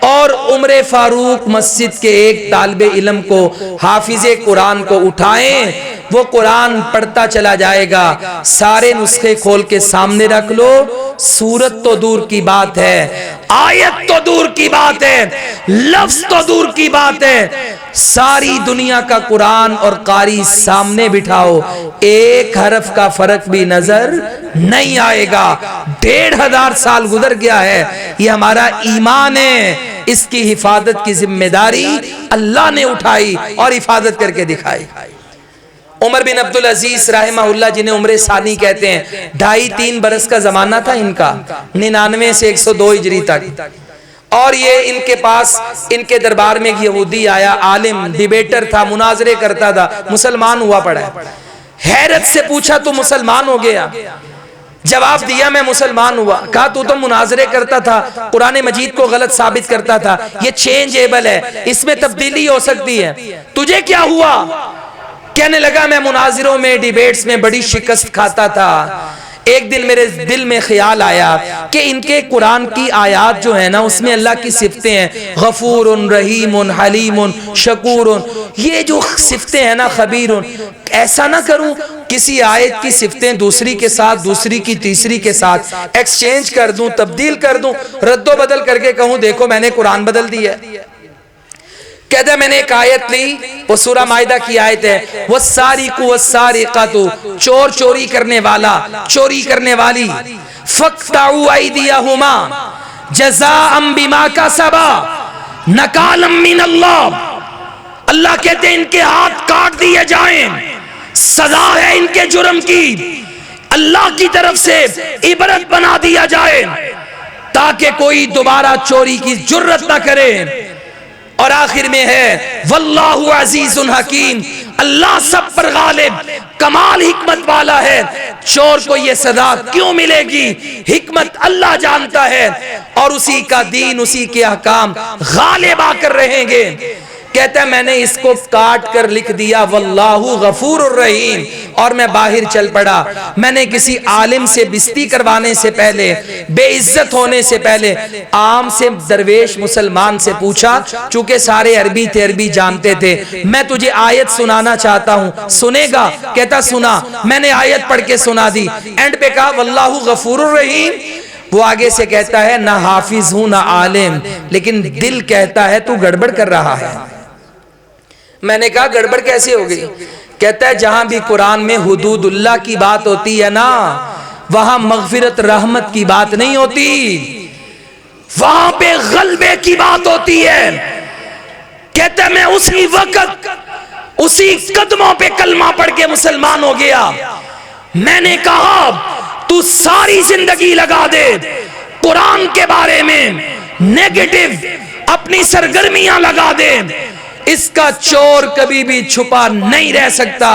اور عمر فاروق مسجد کے ایک طالب علم کو، حافظ قرآن کو اٹھائیں، وہ قرآن پڑھتا چلا جائے گا۔ سارے نسخے کھول کے سامنے رکھ لو، سورت تو دور کی بات ہے، آیت تو دور کی بات ہے، لفظ تو دور کی بات ہے، ساری دنیا کا قرآن اور قاری سامنے بٹھاؤ، ایک حرف کا فرق بھی نظر نہیں آئے گا۔ 1500 سال گزر گیا ہے، یہ ہمارا ایمان ہے، اس کی حفاظت کی ذمہ داری اللہ نے اٹھائی اور حفاظت کر کے دکھائی۔ عمر بن عبدالعزیز رحمہ اللہ، جنہیں عمر ثانی کہتے ہیں، 2.5-3 برس کا زمانہ تھا ان کا، 99 سے 102 ہجری تک، اور یہ ان کے پاس، ان کے دربار میں ایک یہودی آیا، عالم، ڈیبیٹر تھا، مناظرے کرتا تھا، مسلمان ہوا پڑا ہے۔ حیرت سے پوچھا تو مسلمان ہو گیا؟ جواب دیا میں مسلمان ہوا۔ کہا تو مناظرے کرتا تھا، قرآن مجید کو غلط ثابت کرتا تھا، یہ چینجیبل ہے، اس میں تبدیلی ہو سکتی ہے، تجھے کیا ہوا؟ کہنے لگا میں مناظروں میں، ڈیبیٹس میں بڑی شکست کھاتا تھا، ایک دن میرے دل میں خیال آیا کہ ان کے قرآن کی آیات جو ہیں نا، اس میں اللہ کی صفتیں ہیں، غفور، رحیم، حلیم، شکور، یہ جو صفتیں ہیں نا، خبیر، ایسا نہ کروں کسی آیت کی صفتیں دوسری کے ساتھ، دوسری کی تیسری کے ساتھ ایکسچینج کر دوں، تبدیل کر دوں، رد و بدل کر کے کہوں دیکھو میں نے قرآن بدل دیا ہے۔ کہتا ہے میں نے ایک آیت لی، وہ سورہ مائدہ کی آیت ہے، وَالسَّارِقُ وَالسَّارِقَةُ، چور چوری کرنے والا، چوری کرنے والی، فَاقْطَعُوا أَيْدِيَهُمَا جَزَاءً بِمَا كَسَبَا نَكَالًا مِّنَ اللَّهِ، اللہ کہتے ہیں ان کے ہاتھ کاٹ دیے جائیں، سزا ہے ان کے جرم کی، اللہ کی طرف سے عبرت بنا دیا جائے تاکہ کوئی دوبارہ چوری کی جرت نہ کرے۔ اور آخر میں ہے واللہ عزیز حکیم، اللہ سب پر غالب، کمال حکمت والا ہے۔ چور کو یہ سزا کیوں ملے گی؟ حکمت اللہ جانتا ہے، اور اسی کا دین، اسی کے احکام غالب آ کر رہیں گے۔ کہتا ہے میں نے اس کو کاٹ کر لکھ دیا واللہ غفور الرحیم، اور میں باہر چل پڑا۔ میں نے کسی عالم سے بستی کروانے سے پہلے، بے عزت ہونے سے پہلے، عام سے درویش مسلمان سے پوچھا، چونکہ سارے عربی تھے، عربی جانتے تھے، میں تجھے آیت سنانا چاہتا ہوں، سنے گا؟ کہتا سنا۔ میں نے آیت پڑھ کے سنا دی، اینڈ پہ کہا واللہ غفور الرحیم۔ وہ آگے سے کہتا ہے نہ حافظ ہوں نہ عالم، لیکن دل کہتا ہے تو گڑبڑ کر رہا ہے۔ میں نے کہا گڑبڑ کیسے ہو گئی؟ کہتا ہے جہاں بھی قرآن میں حدود اللہ کی بات ہوتی ہے نا، وہاں مغفرت رحمت کی بات نہیں ہوتی، وہاں پہ غلبے کی بات ہوتی ہے۔ کہتا ہے میں اسی وقت، اسی قدموں پہ کلمہ پڑھ کے مسلمان ہو گیا۔ میں نے کہا تو ساری زندگی لگا دے قرآن کے بارے میں نیگیٹو، اپنی سرگرمیاں لگا دے، اس کا چور کبھی بھی چھپا نہیں رہ سکتا۔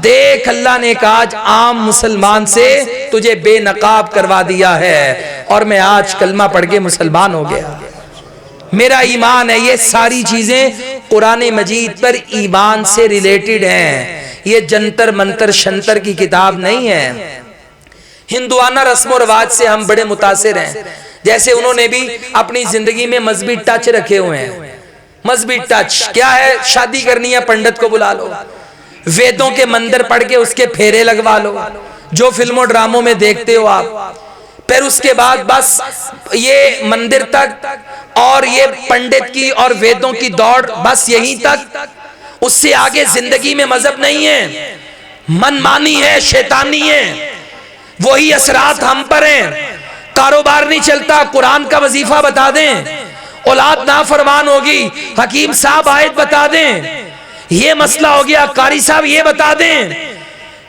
دیکھ اللہ نے کہا آج عام مسلمان سے تجھے بے نقاب کروا دیا ہے، اور میں آج کلمہ پڑھ کے مسلمان ہو گیا۔ میرا ایمان ہے یہ ساری چیزیں قرآن مجید پر ایمان سے ریلیٹڈ ہیں، یہ جنتر منتر شنتر کی کتاب نہیں ہے۔ ہندوانہ رسم و رواج سے ہم بڑے متاثر ہیں، جیسے انہوں نے بھی اپنی زندگی میں مذہبی ٹچ رکھے ہوئے ہیں۔ مذہبی ٹچ کیا ہے؟ شادی کرنی ہے پنڈت کو بلا لو، ویدوں کے مندر پڑھ کے اس کے پھیرے لگوا لو، جو فلموں ڈراموں میں دیکھتے ہو آپ، پھر اس کے بعد بس یہ مندر تک اور یہ پنڈت کی اور ویدوں کی دوڑ بس یہیں تک، اس سے آگے زندگی میں مذہب نہیں ہے، من مانی ہے، شیطانی ہے، وہی اثرات ہم پر ہیں، کاروبار نہیں چلتا، قرآن کا وظیفہ بتا دیں، اولاد نافرمان ہوگی، حکیم صاحب آیت بتا دیں، یہ مسئلہ ہو گیا، قاری صاحب یہ بتا دیں۔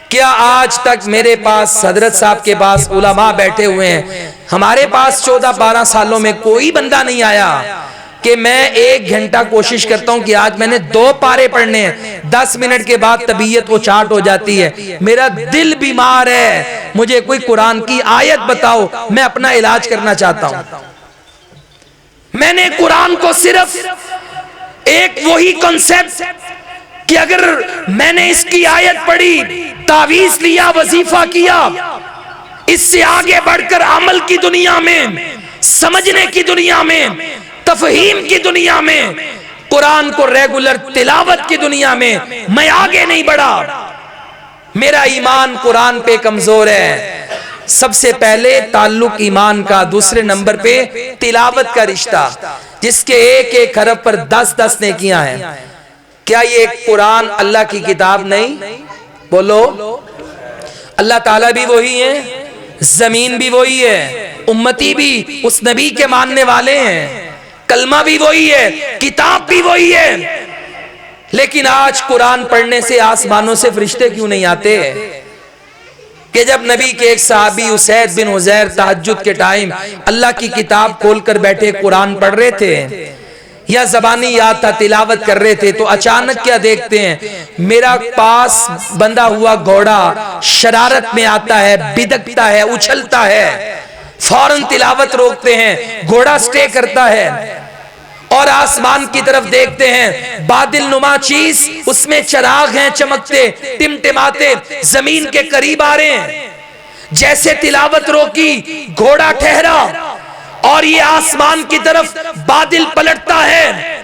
کیا آج تک میرے پاس حضرت صاحب کے پاس علماء بیٹھے ہوئے ہیں، ہمارے پاس 14-12 سالوں میں کوئی بندہ نہیں آیا کہ میں 1 گھنٹہ کوشش کرتا ہوں کہ آج میں نے 2 پارے پڑھنے ہیں، 10 منٹ کے بعد طبیعت وہ چاٹ ہو جاتی ہے، میرا دل بیمار ہے، مجھے کوئی قرآن کی آیت بتاؤ، میں اپنا علاج کرنا چاہتا ہوں۔ میں نے قرآن کو صرف ایک وہی کنسپٹ کہ اگر میں نے اس کی آیت پڑھی، تعویذ لیا، وظیفہ کیا، اس سے آگے بڑھ کر عمل کی دنیا میں، سمجھنے کی دنیا میں، تفہیم کی دنیا میں، قرآن کو ریگولر تلاوت کی دنیا میں آگے نہیں بڑھا۔ میرا ایمان قرآن پہ کمزور ہے، سب سے پہلے تعلق ایمان کا، دوسرے نمبر پہ تلاوت کا رشتہ، جس کے 1-1 حرف پر 10-10 نیکیاں ہیں۔ کیا یہ قرآن اللہ کی کتاب نہیں؟ بولو، اللہ تعالیٰ بھی وہی ہے، زمین بھی وہی ہے، امتی بھی اس نبی کے ماننے والے ہیں، کلمہ بھی وہی ہے، کتاب بھی وہی ہے، لیکن آج قرآن پڑھنے سے آسمانوں سے فرشتے کیوں نہیں آتے؟ کہ جب نبی کے ایک صحابی اسید بن حضیر تہجد کے ٹائم اللہ کی کتاب کھول کر بیٹھے قرآن پڑھ رہے تھے یا زبانی یاد تھا تلاوت کر رہے تھے، تو اچانک کیا دیکھتے ہیں، میرا پاس بندھا ہوا گھوڑا شرارت میں آتا ہے، بدکتا ہے، اچھلتا ہے، فوراً تلاوت روکتے ہیں، گھوڑا سٹے کرتا ہے اور آسمان کی طرف دیکھتے ہیں، بادل نما چیز، اس میں چراغ ہیں چمکتے ٹمٹماتے، زمین کے قریب آ رہے ہیں، جیسے تلاوت روکی گھوڑا ٹھہرا اور یہ آسمان کی طرف بادل پلٹتا ہے۔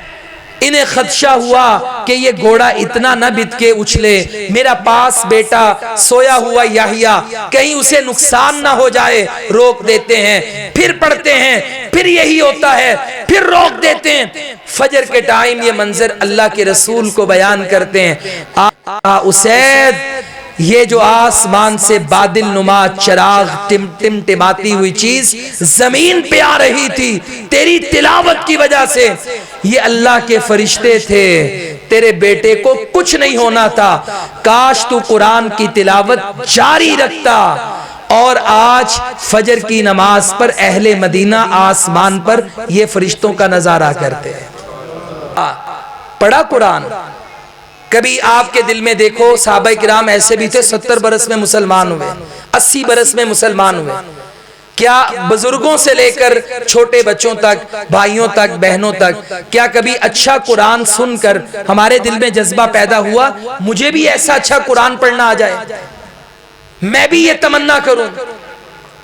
انہیں خدشہ ہوا کہ یہ گھوڑا اتنا نہ بتکے اچھلے، میرا پاس بیٹا سویا ہوا یحییٰ کہیں اسے نقصان نہ ہو جائے، روک دیتے ہیں، پھر پڑھتے ہیں، پھر یہی ہوتا ہے، پھر روک دیتے ہیں۔ فجر کے ٹائم یہ منظر اللہ کے رسول کو بیان کرتے ہیں، اسید یہ جو آسمان سے بادل نما چراغ ٹمٹماتی ہوئی چیز زمین پہ آ رہی تھی تیری تلاوت کی وجہ سے، یہ اللہ کے فرشتے تھے، تیرے بیٹے کو کچھ نہیں ہونا تھا، کاش تو قرآن کی تلاوت جاری رکھتا۔ اور آج فجر کی نماز پر اہل مدینہ آسمان پر یہ فرشتوں کا نظارہ کرتے ہیں۔ پڑھا قرآن؟ کبھی آپ کے دل میں دیکھو، صحابہ کرام ایسے بھی تھے 70 برس میں مسلمان ہوئے، 80 برس میں مسلمان ہوئے، کیا بزرگوں سے لے کر چھوٹے بچوں تک، بھائیوں تک، بہنوں تک، کیا کبھی اچھا قرآن سن کر ہمارے دل میں جذبہ پیدا ہوا مجھے بھی ایسا اچھا قرآن پڑھنا آ جائے، میں بھی یہ تمنا کروں؟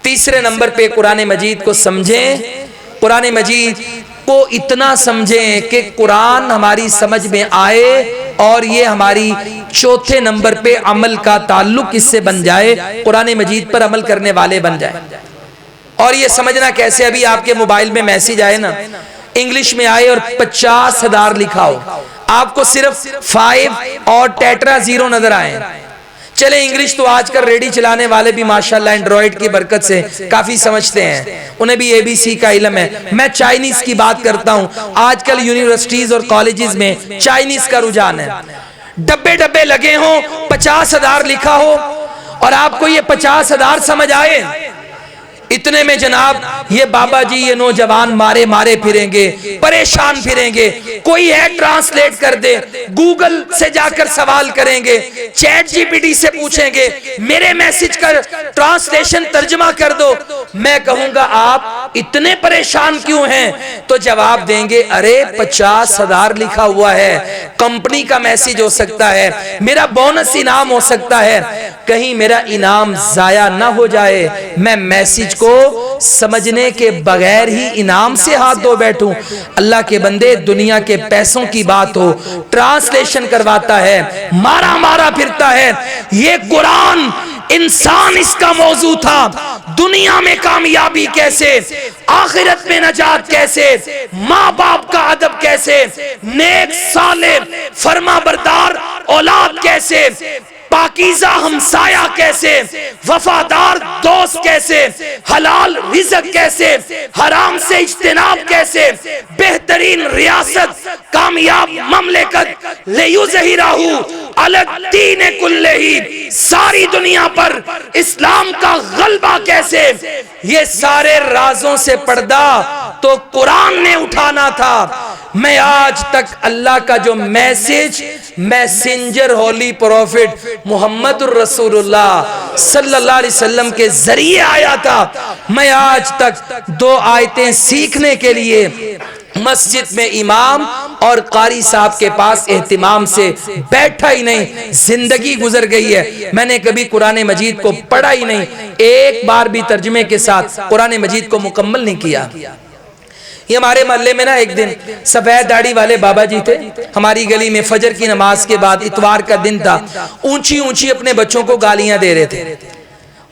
تیسرے نمبر پہ قرآن مجید کو سمجھیں، قرآن مجید کو اتنا سمجھیں کہ قرآن ہماری سمجھ میں آئے اور یہ ہماری چوتھے نمبر پہ عمل کا تعلق اس سے بن جائے، قرآن مجید پر عمل کرنے والے بن جائیں۔ اور یہ سمجھنا کیسے، ابھی آپ کے موبائل میں میسیج آئے نا، انگلش میں آئے اور 50,000 لکھا ہو، آپ کو صرف 5 اور ٹیٹرا 0 نظر آئے، چلے انگلش تو آج کل ریڈی چلانے والے بھی ماشاءاللہ اینڈرائیڈ کی برکت سے کافی سمجھتے ہیں، انہیں بھی ABC کا علم ہے۔ میں چائنیز کی بات کرتا ہوں، آج کل یونیورسٹیز اور کالجز میں چائنیز کا رجحان ہے، ڈبے ڈبے لگے ہوں، 50,000 لکھا ہو اور آپ کو یہ 50,000 سمجھ آئے، اتنے میں جناب یہ بابا جی یہ نوجوان مارے مارے پھریں گے، پریشان پھریں گے، کوئی ہے ٹرانسلیٹ کر دے، گوگل سے جا کر سوال کریں گے، چیٹ GPT سے پوچھیں گے میرے میسج کا ٹرانسلیشن ترجمہ کر دو۔ میں کہوں گا آپ اتنے پریشان کیوں ہیں؟ تو جواب دیں گے ارے 50,000 لکھا ہوا ہے، کمپنی کا میسج ہو سکتا ہے، میرا بونس انعام ہو سکتا ہے، کہیں میرا انعام ضائع نہ ہو جائے، میں میسج کو سمجھنے کے بغیر ہی انعام سے ہاتھ دھو بیٹھوں۔ اللہ کے بندے، دنیا کے پیسوں کی بات ہو، ٹرانسلیشن کرواتا ہے، مارا مارا پھرتا ہے، یہ قرآن انسان اس کا موضوع تھا. دنیا میں کامیابی کیسے, آخرت میں نجات کیسے, ماں باپ کا ادب کیسے, نیک صالح فرما بردار اولاد کیسے, پاکیزہ ہمسایہ کیسے, وفادار دوست کیسے, حلال رزق کیسے, حرام سے اجتناب کیسے, بہترین ریاست, کامیاب مملکت, لِیُظْہِرَہُ عَلَى الدِّینِ کُلِّہِ, ساری دنیا پر اسلام کا غلبہ کیسے. یہ سارے رازوں سے پردہ تو قرآن نے اٹھانا تھا. میں آج تک اللہ کا جو میسج میسنجر ہولی پروفٹ محمد الرسول اللہ صلی اللہ علیہ وسلم کے ذریعے آیا تھا, میں آج تک 2 آیتیں سیکھنے کے لیے مسجد میں امام اور قاری صاحب کے پاس اہتمام سے بیٹھا ہی نہیں. زندگی گزر گئی ہے, میں نے کبھی قرآن مجید کو پڑھا ہی نہیں, ایک بار بھی ترجمے کے ساتھ قرآن مجید کو مکمل نہیں کیا. یہ ہمارے محلے میں نا ایک دن سفید داڑھی والے بابا جی تھے, ہماری گلی میں فجر کی نماز کے بعد, اتوار کا دن تھا, اونچی اونچی اپنے بچوں کو گالیاں دے رہے تھے.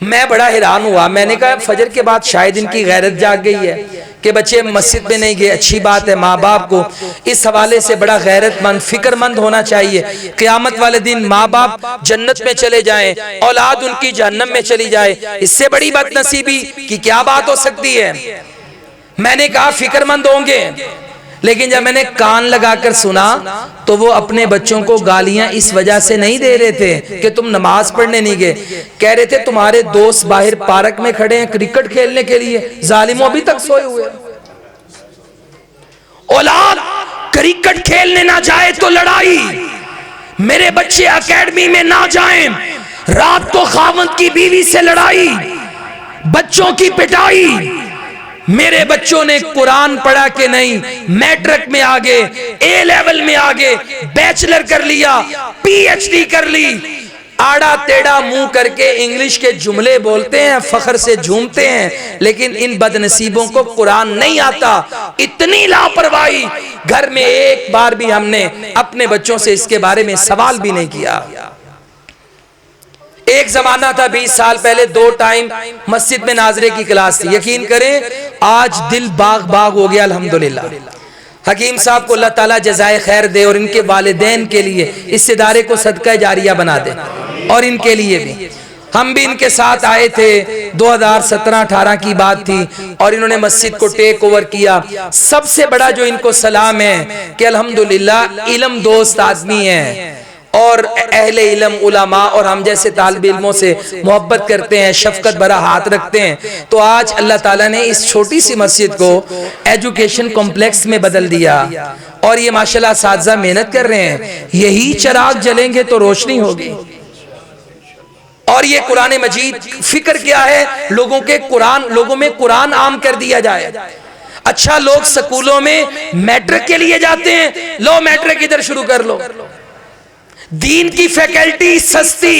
میں بڑا حیران ہوا, میں نے کہا فجر کے بعد شاید ان کی غیرت جاگ گئی ہے کہ بچے مسجد میں نہیں گئے, اچھی بات ہے. ماں باپ کو اس حوالے سے بڑا غیرت مند فکر مند ہونا چاہیے. قیامت والے دن ماں باپ جنت میں چلے جائیں, اولاد ان کی جہنم میں چلی جائے, اس سے بڑی بد نصیبی کی کیا بات ہو سکتی ہے. میں نے کہا فکر مند ہوں گے, لیکن جب میں نے کان لگا کر سنا تو وہ اپنے بچوں کو گالیاں اس وجہ سے نہیں دے رہے تھے کہ تم نماز پڑھنے نہیں گئے, کہہ رہے تھے تمہارے دوست باہر پارک میں کھڑے ہیں کرکٹ کھیلنے کے لیے, ظالموں ابھی تک سوئے ہوئے. اولاد کرکٹ کھیلنے نہ جائے تو لڑائی, میرے بچے اکیڈمی میں نہ جائیں, رات کو خاوند کی بیوی سے لڑائی, بچوں کی پٹائی. میرے بچوں نے قرآن پڑھا کہ نہیں, میٹرک میں آگے, اے لیول میں آگے, بیچلر کر لیا, پی ایچ ڈی کر لی, آڑا تیڑا منہ کر کے انگلش کے جملے بولتے ہیں, فخر سے جھومتے ہیں, لیکن ان بد نصیبوں کو قرآن نہیں آتا. اتنی لاپرواہی, گھر میں ایک بار بھی ہم نے اپنے بچوں سے اس کے بارے میں سوال بھی نہیں کیا. ایک زمانہ تھا 20 سال پہلے 2 ٹائم مسجد میں ناظرے کی کلاس تھی. یقین کریں آج دل باغ باغ ہو گیا الحمدللہ. حکیم صاحب کو اللہ تعالیٰ جزائے خیر دے اور ان کے والدین کے لیے اس ادارے کو صدقہ جاریہ بنا دے, اور ان کے لیے بھی. ہم بھی ان کے ساتھ آئے تھے, 2017-18 کی بات تھی, اور انہوں نے مسجد کو ٹیک اوور کیا. سب سے بڑا جو ان کو سلام ہے کہ الحمدللہ علم دوست آدمی ہیں, اور اہل علم علماء اور ہم جیسے طالب علموں سے محبت کرتے ہیں, شفقت بھرا ہاتھ رکھتے ہیں. تو آج اللہ تعالیٰ نے اس چھوٹی سی مسجد کو ایجوکیشن کمپلیکس میں بدل دیا, اور یہ ماشاءاللہ اساتذہ محنت کر رہے ہیں. یہی چراغ جلیں گے تو روشنی ہوگی. اور یہ قرآن مجید فکر کیا ہے, لوگوں میں قرآن عام کر دیا جائے. اچھا لوگ سکولوں میں میٹرک کے لیے جاتے ہیں, لو میٹرک ادھر شروع کر لو. دین کی فیکلٹی سستی,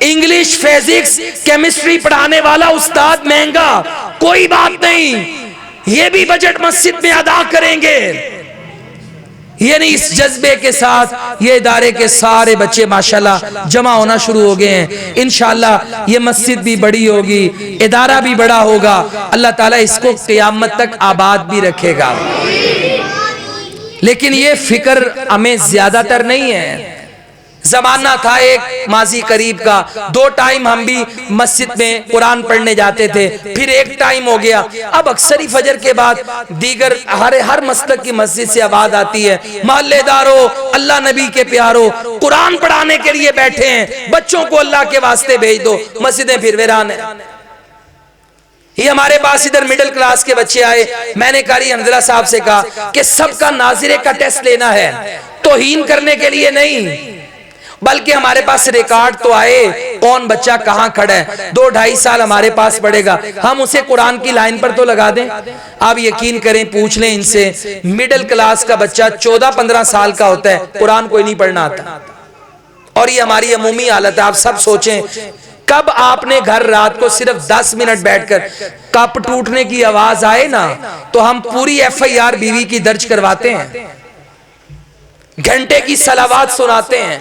انگلش فزکس کیمسٹری پڑھانے والا استاد مہنگا, کوئی بات نہیں, یہ بھی بجٹ مسجد میں ادا کریں گے. یعنی اس جذبے کے ساتھ یہ ادارے کے سارے بچے ماشاءاللہ جمع ہونا شروع ہو گئے ہیں. انشاءاللہ یہ مسجد بھی بڑی ہوگی, ادارہ بھی بڑا ہوگا, اللہ تعالیٰ اس کو قیامت تک آباد بھی رکھے گا. لیکن یہ فکر ہمیں زیادہ تر نہیں ہے. زمانہ تھا ایک ماضی قریب کا, 2 ٹائم ہم بھی مسجد میں قرآن پڑھنے جاتے تھے, پھر 1 ٹائم ہو گیا. اب اکثر ہی فجر کے بعد دیگر ہر مسلک کی مسجد سے آواز آتی ہے, محلے داروں, اللہ نبی کے پیاروں, قرآن پڑھانے کے لیے بیٹھے ہیں, بچوں کو اللہ کے واسطے بھیج دو. مسجدیں پھر ویران ہیں. یہ ہمارے پاس ادھر مڈل کلاس کے بچے آئے, میں نے قاری حنظلہ صاحب سے کہا کہ سب کا ناظرے کا ٹیسٹ لینا ہے, توہین کرنے کے لیے نہیں, بلکہ ہمارے پاس ریکارڈ تو آئے کون بچہ کہاں کھڑا ہے. 2-2.5 سال ہمارے پاس پڑے گا, ہم اسے قرآن کی لائن پر تو لگا دیں. آپ یقین کریں, پوچھ لیں ان سے, مڈل کلاس کا بچہ 14-15 سال کا ہوتا ہے, قرآن کوئی نہیں پڑھنا آتا. اور یہ ہماری عمومی حالت ہے. آپ سب سوچیں کب آپ نے گھر رات کو صرف 10 منٹ بیٹھ کر کپ ٹوٹنے کی آواز آئے نا تو ہم پوری FIR بیوی کی درج کرواتے ہیں, گھنٹے کی صلوات سناتے ہیں,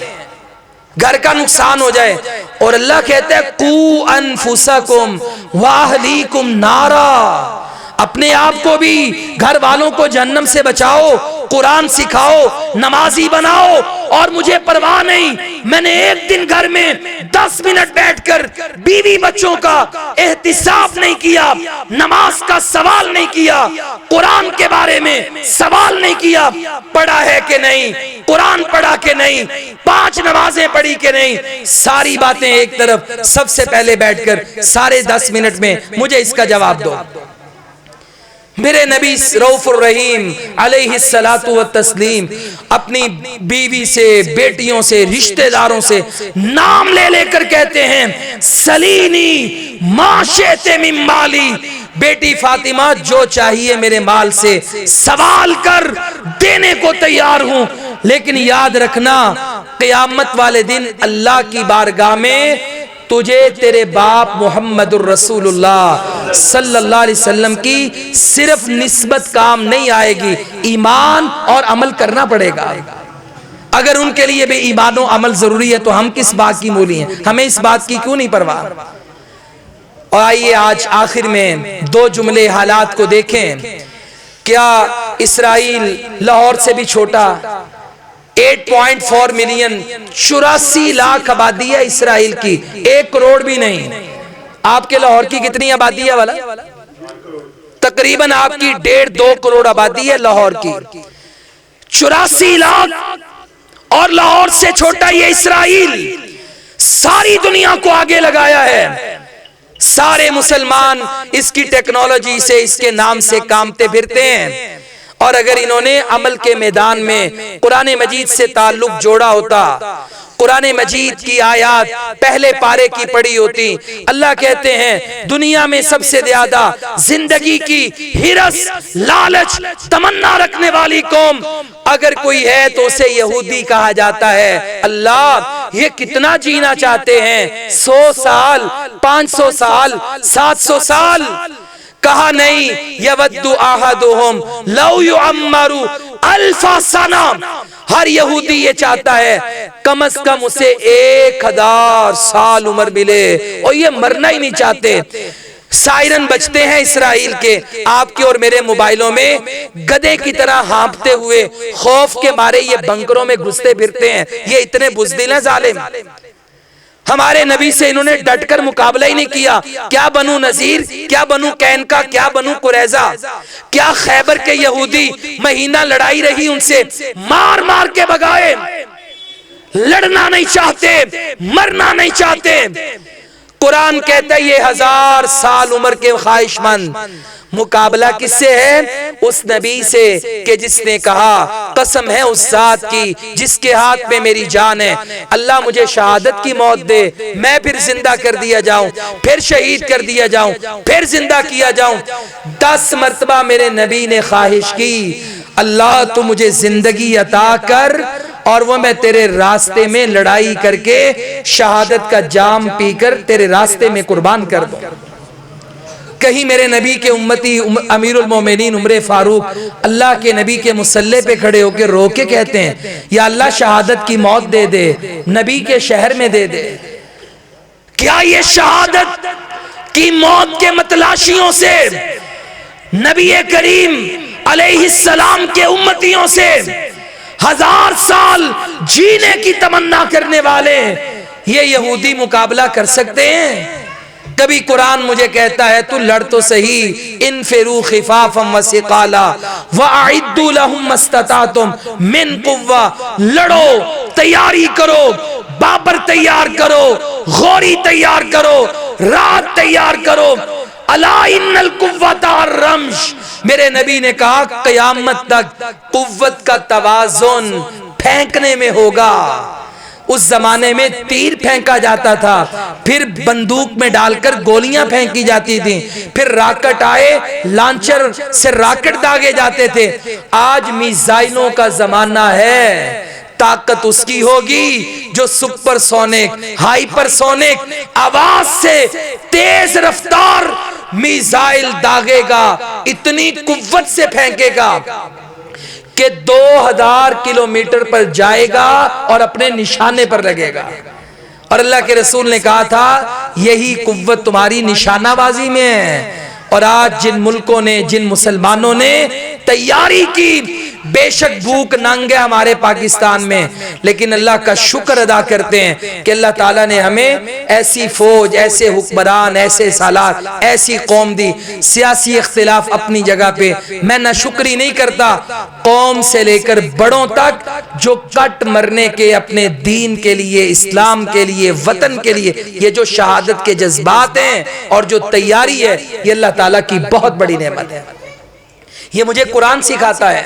گھر کا نقصان ہو جائے. اور اللہ کہتا ہے قو انفسکم واہلیکم نارا، اپنے آپ کو بھی گھر والوں کو جہنم سے بچاؤ، قرآن سکھاؤ، نمازی بناؤ. اور مجھے پرواہ نہیں، میں نے ایک دن گھر میں 10 منٹ بیٹھ کر بیوی بچوں کا احتساب نہیں کیا، نماز کا سوال نہیں کیا، قرآن کے بارے میں سوال نہیں کیا، پڑھا ہے کہ نہیں، قرآن پڑھا کہ نہیں، 5 نمازیں پڑھی کہ نہیں، ساری باتیں ایک طرف، سب سے پہلے بیٹھ کر سارے 10 منٹ میں مجھے اس کا جواب دو. میرے نبی رؤوف الرحیم علیہ الصلاۃ والتسلیم اپنی بیوی سے، بیٹیوں سے، رشتہ داروں سے نام لے لے کر کہتے ہیں سلینی ما شئت من مالی، بیٹی فاطمہ جو چاہیے میرے مال سے سوال کر، دینے کو تیار ہوں. لیکن یاد رکھنا قیامت والے دن اللہ کی بارگاہ میں تجھے تیرے باپ محمد الرسول اللہ صلی اللہ علیہ وسلم کی صرف نسبت کام نہیں آئے گی، ایمان اور عمل کرنا پڑے گا. اگر ان کے لیے بھی ایمان و عمل ضروری ہے تو ہم کس بات کی مولی ہیں؟ ہمیں اس بات کی کیوں نہیں پرواہ؟ اور آئیے آج آخر میں 2 جملے حالات کو دیکھیں. کیا اسرائیل لاہور سے بھی چھوٹا؟ 8.4 ملین، 84 لاکھ آبادی ہے اسرائیل کی، 1 کروڑ بھی نہیں. آپ کے لاہور کی کتنی آبادی ہے والا؟ تقریباً آپ کی 1.5-2 کروڑ آبادی ہے لاہور کی. 84 لاکھ اور لاہور سے چھوٹا یہ اسرائیل ساری دنیا کو آگے لگایا ہے. سارے مسلمان اس کی ٹیکنالوجی سے، اس کے نام سے کامتے پھرتے ہیں. اور اگر انہوں نے عمل کے میدان میں قرآن مجید سے تعلق جوڑا ہوتا، قرآن مجید کی آیات پہلے پارے کی پڑھی ہوتی. اللہ کہتے ہیں دنیا میں سب سے زیادہ زندگی کی ہرس، لالچ، تمنا رکھنے والی قوم اگر کوئی ہے تو اسے یہودی کہا جاتا ہے. اللہ یہ کتنا جینا چاہتے ہیں، 100 سال، 500 سال، 700 سال. کہا نہیں، یود احدہم لو یعمر 1000 سنہ. ہر یہودی یہ چاہتا ہے کم از کم اسے 1000 سال عمر ملے، اور یہ مرنا ہی نہیں چاہتے. سائرن بجتے ہیں اسرائیل کے آپ کے اور میرے موبائلوں میں، گدے کی طرح ہانپتے ہوئے خوف کے مارے یہ بنکروں میں گھستے پھرتے ہیں. یہ اتنے بزدل ہیں ظالم. ہمارے نبی سے انہوں نے ڈٹ کر مقابلہ ہی نہیں کیا. کیا بنو نذیر، کیا بنو قینقاع، کیا بنو قریظہ، کیا خیبر کے یہودی مہینہ لڑائی رہی ان سے، مار مار کے بگائے. لڑنا نہیں چاہتے، مرنا نہیں چاہتے. قرآن کہتا ہے یہ 1000 سال عمر کے خواہش مند. مقابلہ کس سے ہے؟ اس نبی سے کہ جس نے کہا قسم ہے اس ذات کی جس کے ہاتھ میں میری جان ہے، اللہ مجھے شہادت کی موت دے، میں پھر زندہ کر دیا جاؤں، پھر شہید کر دیا جاؤں، پھر زندہ کیا جاؤں. 10 مرتبہ میرے نبی نے خواہش کی اللہ تو مجھے زندگی عطا کر اور وہ میں تیرے راستے میں لڑائی کر کے شہادت کا جام پی کر تیرے راستے میں قربان کر دوں. کہیں میرے نبی کے امتی امیر المومنین عمر فاروق اللہ کے نبی کے مصلی پہ کھڑے ہو کے رو کے کہتے ہیں یا اللہ شہادت کی موت دے دے، نبی کے شہر میں دے دے. کیا یہ شہادت کی موت کے متلاشیوں سے، نبی کریم علیہ السلام کے امتیوں سے 1000 سال جینے کی تمنا کرنے والے یہ یہودی مقابلہ کر سکتے ہیں؟ کبھی قرآن مجھے کہتا ہے تو لڑ تو صحیح، انفروا خفافا وثقالا واعدوا لهم ما استطعتم من قوہ. لڑو، تیاری کرو، بابر تیار کرو، غوری تیار کرو، رات تیار کرو. الا ان القوۃ الرمش. میرے نبی نے کہا قیامت تک قوت کا توازن پھینکنے میں ہوگا. اس زمانے میں تیر پھینکا جاتا تھا، پھر بندوق میں ڈال کر گولیاں پھینکی جاتی تھیں، پھر راکٹ آئے، لانچر سے راکٹ داغے جاتے تھے. آج میزائلوں کا زمانہ ہے. طاقت اس کی ہوگی جو سپر سونک، ہائپر سونک آواز سے تیز رفتار میزائل داغے گا، اتنی قوت سے پھینکے گا. کہ 2000 کلومیٹر پر جائے گا اور اپنے نشانے پر لگے گا. اور اللہ کے رسول نے کہا تھا یہی قوت تمہاری نشانہ بازی میں ہے. اور آج جن ملکوں نے، جن مسلمانوں نے تیاری کی، بے شک بھوک ننگ ہے ہمارے پاکستان میں، لیکن اللہ کا شکر ادا کرتے ہیں کہ اللہ تعالیٰ نے ہمیں ایسی فوج، ایسے حکمران، ایسے سالار، ایسی قوم دی. سیاسی اختلاف اپنی جگہ پہ، میں نہ شکری نہیں کرتا. قوم سے لے کر بڑوں تک جو کٹ مرنے کے اپنے دین کے لیے، اسلام کے لیے، وطن کے لیے، یہ جو شہادت کے جذبات ہیں اور جو تیاری ہے، یہ اللہ تعالیٰ کی بہت بڑی نعمت ہے. یہ مجھے قرآن سکھاتا ہے.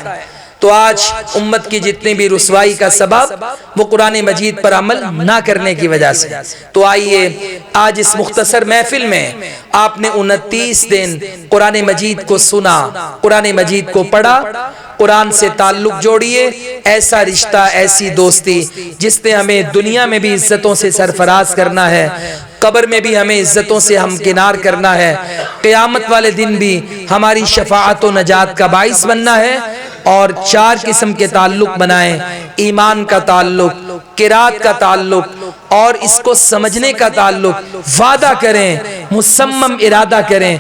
تو آج امت کی جتنی بھی رسوائی کا سبب وہ قرآن مجید پر عمل نہ کرنے کی وجہ سے. تو آئیے آج اس مختصر محفل میں آپ نے 29 دن قرآن مجید کو سنا، قرآن مجید کو پڑھا، قرآن سے تعلق جوڑیے. ایسا رشتہ، ایسی دوستی جس نے ہمیں دنیا میں بھی عزتوں سے سرفراز کرنا ہے، قبر میں بھی ہمیں عزتوں سے ہمکنار کرنا ہے، قیامت والے دن بھی ہماری شفاعت و نجات کا باعث بننا ہے. اور 4 قسم کے تعلق بنائیں: ایمان کا تعلق، قرات کا تعلق، اور اس کو سمجھنے کا تعلق. وعدہ کریں، مصمم ارادہ کریں.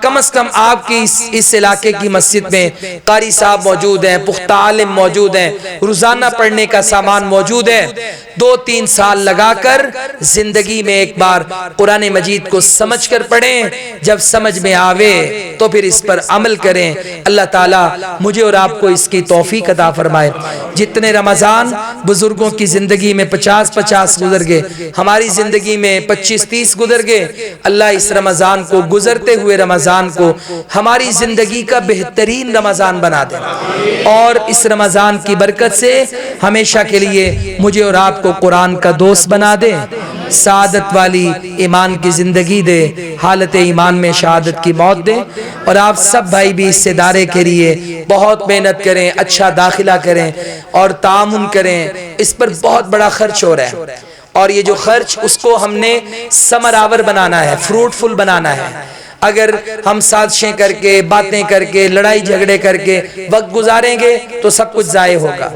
کم از کم آپ کی اس علاقے کی مسجد میں قاری صاحب موجود ہیں، پختہ عالم موجود ہیں، روزانہ پڑھنے کا سامان موجود ہے. 2-3 سال لگا کر زندگی میں ایک بار قرآن مجید کو سمجھ کر پڑھیں. جب سمجھ میں آوے تو پھر اس پر عمل کریں. اللہ تعالیٰ مجھے اور آپ کو اس کی توفیق عطا فرمائے. جتنے رمضان بزرگوں کی زندگی میں 50-50 گزر گئے، ہماری زندگی میں 25-30 گزر گئے. اللہ اس رمضان کو، گزرتے ہوئے رمضان کو، ہماری زندگی کا بہترین رمضان بنا دے، اور اس رمضان کی برکت سے ہمیشہ کے لیے مجھے اور آپ کو قرآن کا دوست بنا دے، سعادت والی ایمان کی زندگی دے، حالت ایمان میں شہادت کی موت دے. اور آپ سب بھائی بھی اس ادارے کے لیے بہت محنت کریں، اچھا داخلہ کریں اور تعاون کریں. اس پر بہت بڑا خرچ ہو رہا ہے، اور یہ جو خرچ اس کو ہم نے ثمر آور بنانا ہے، فروٹفل بنانا ہے. اگر ہم سازشیں کر کے، باتیں کر کے، لڑائی جھگڑے کر کے وقت گزاریں گے تو سب کچھ ضائع ہوگا.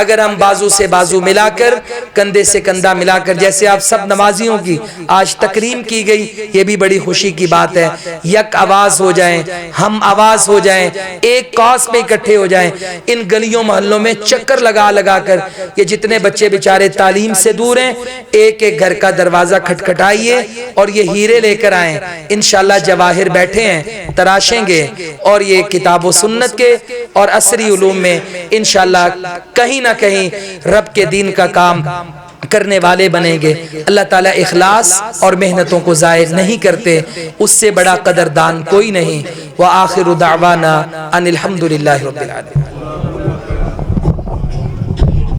اگر ہم بازو سے بازو ملا کر، کندھے سے کندھا ملا کر، جیسے آپ سب نمازیوں کی آج تکریم کی گئی، یہ بھی بڑی خوشی کی بات ہے. یک آواز ہو جائیں، ہم آواز ہو جائیں، ایک کاز پہ اکٹھے ہو جائیں. ان گلیوں محلوں میں چکر لگا لگا کر یہ جتنے بچے بیچارے تعلیم سے دور ہیں، ایک ایک گھر کا دروازہ کھٹکھٹائیے اور یہ ہیرے لے کر آئیں. انشاءاللہ جواہر بیٹھے ہیں، تراشیں گے، اور یہ کتاب و سنت کے اور عصری علوم میں انشاءاللہ کہیں نہ کہیں رب کے دین کا کام کرنے والے بنیں گے. اللہ تعالیٰ اخلاص اور محنتوں کو ضائع نہیں کرتے، اس سے بڑا قدردان کوئی نہیں. وآخر دعوانا ان الحمدللہ رب العالمین.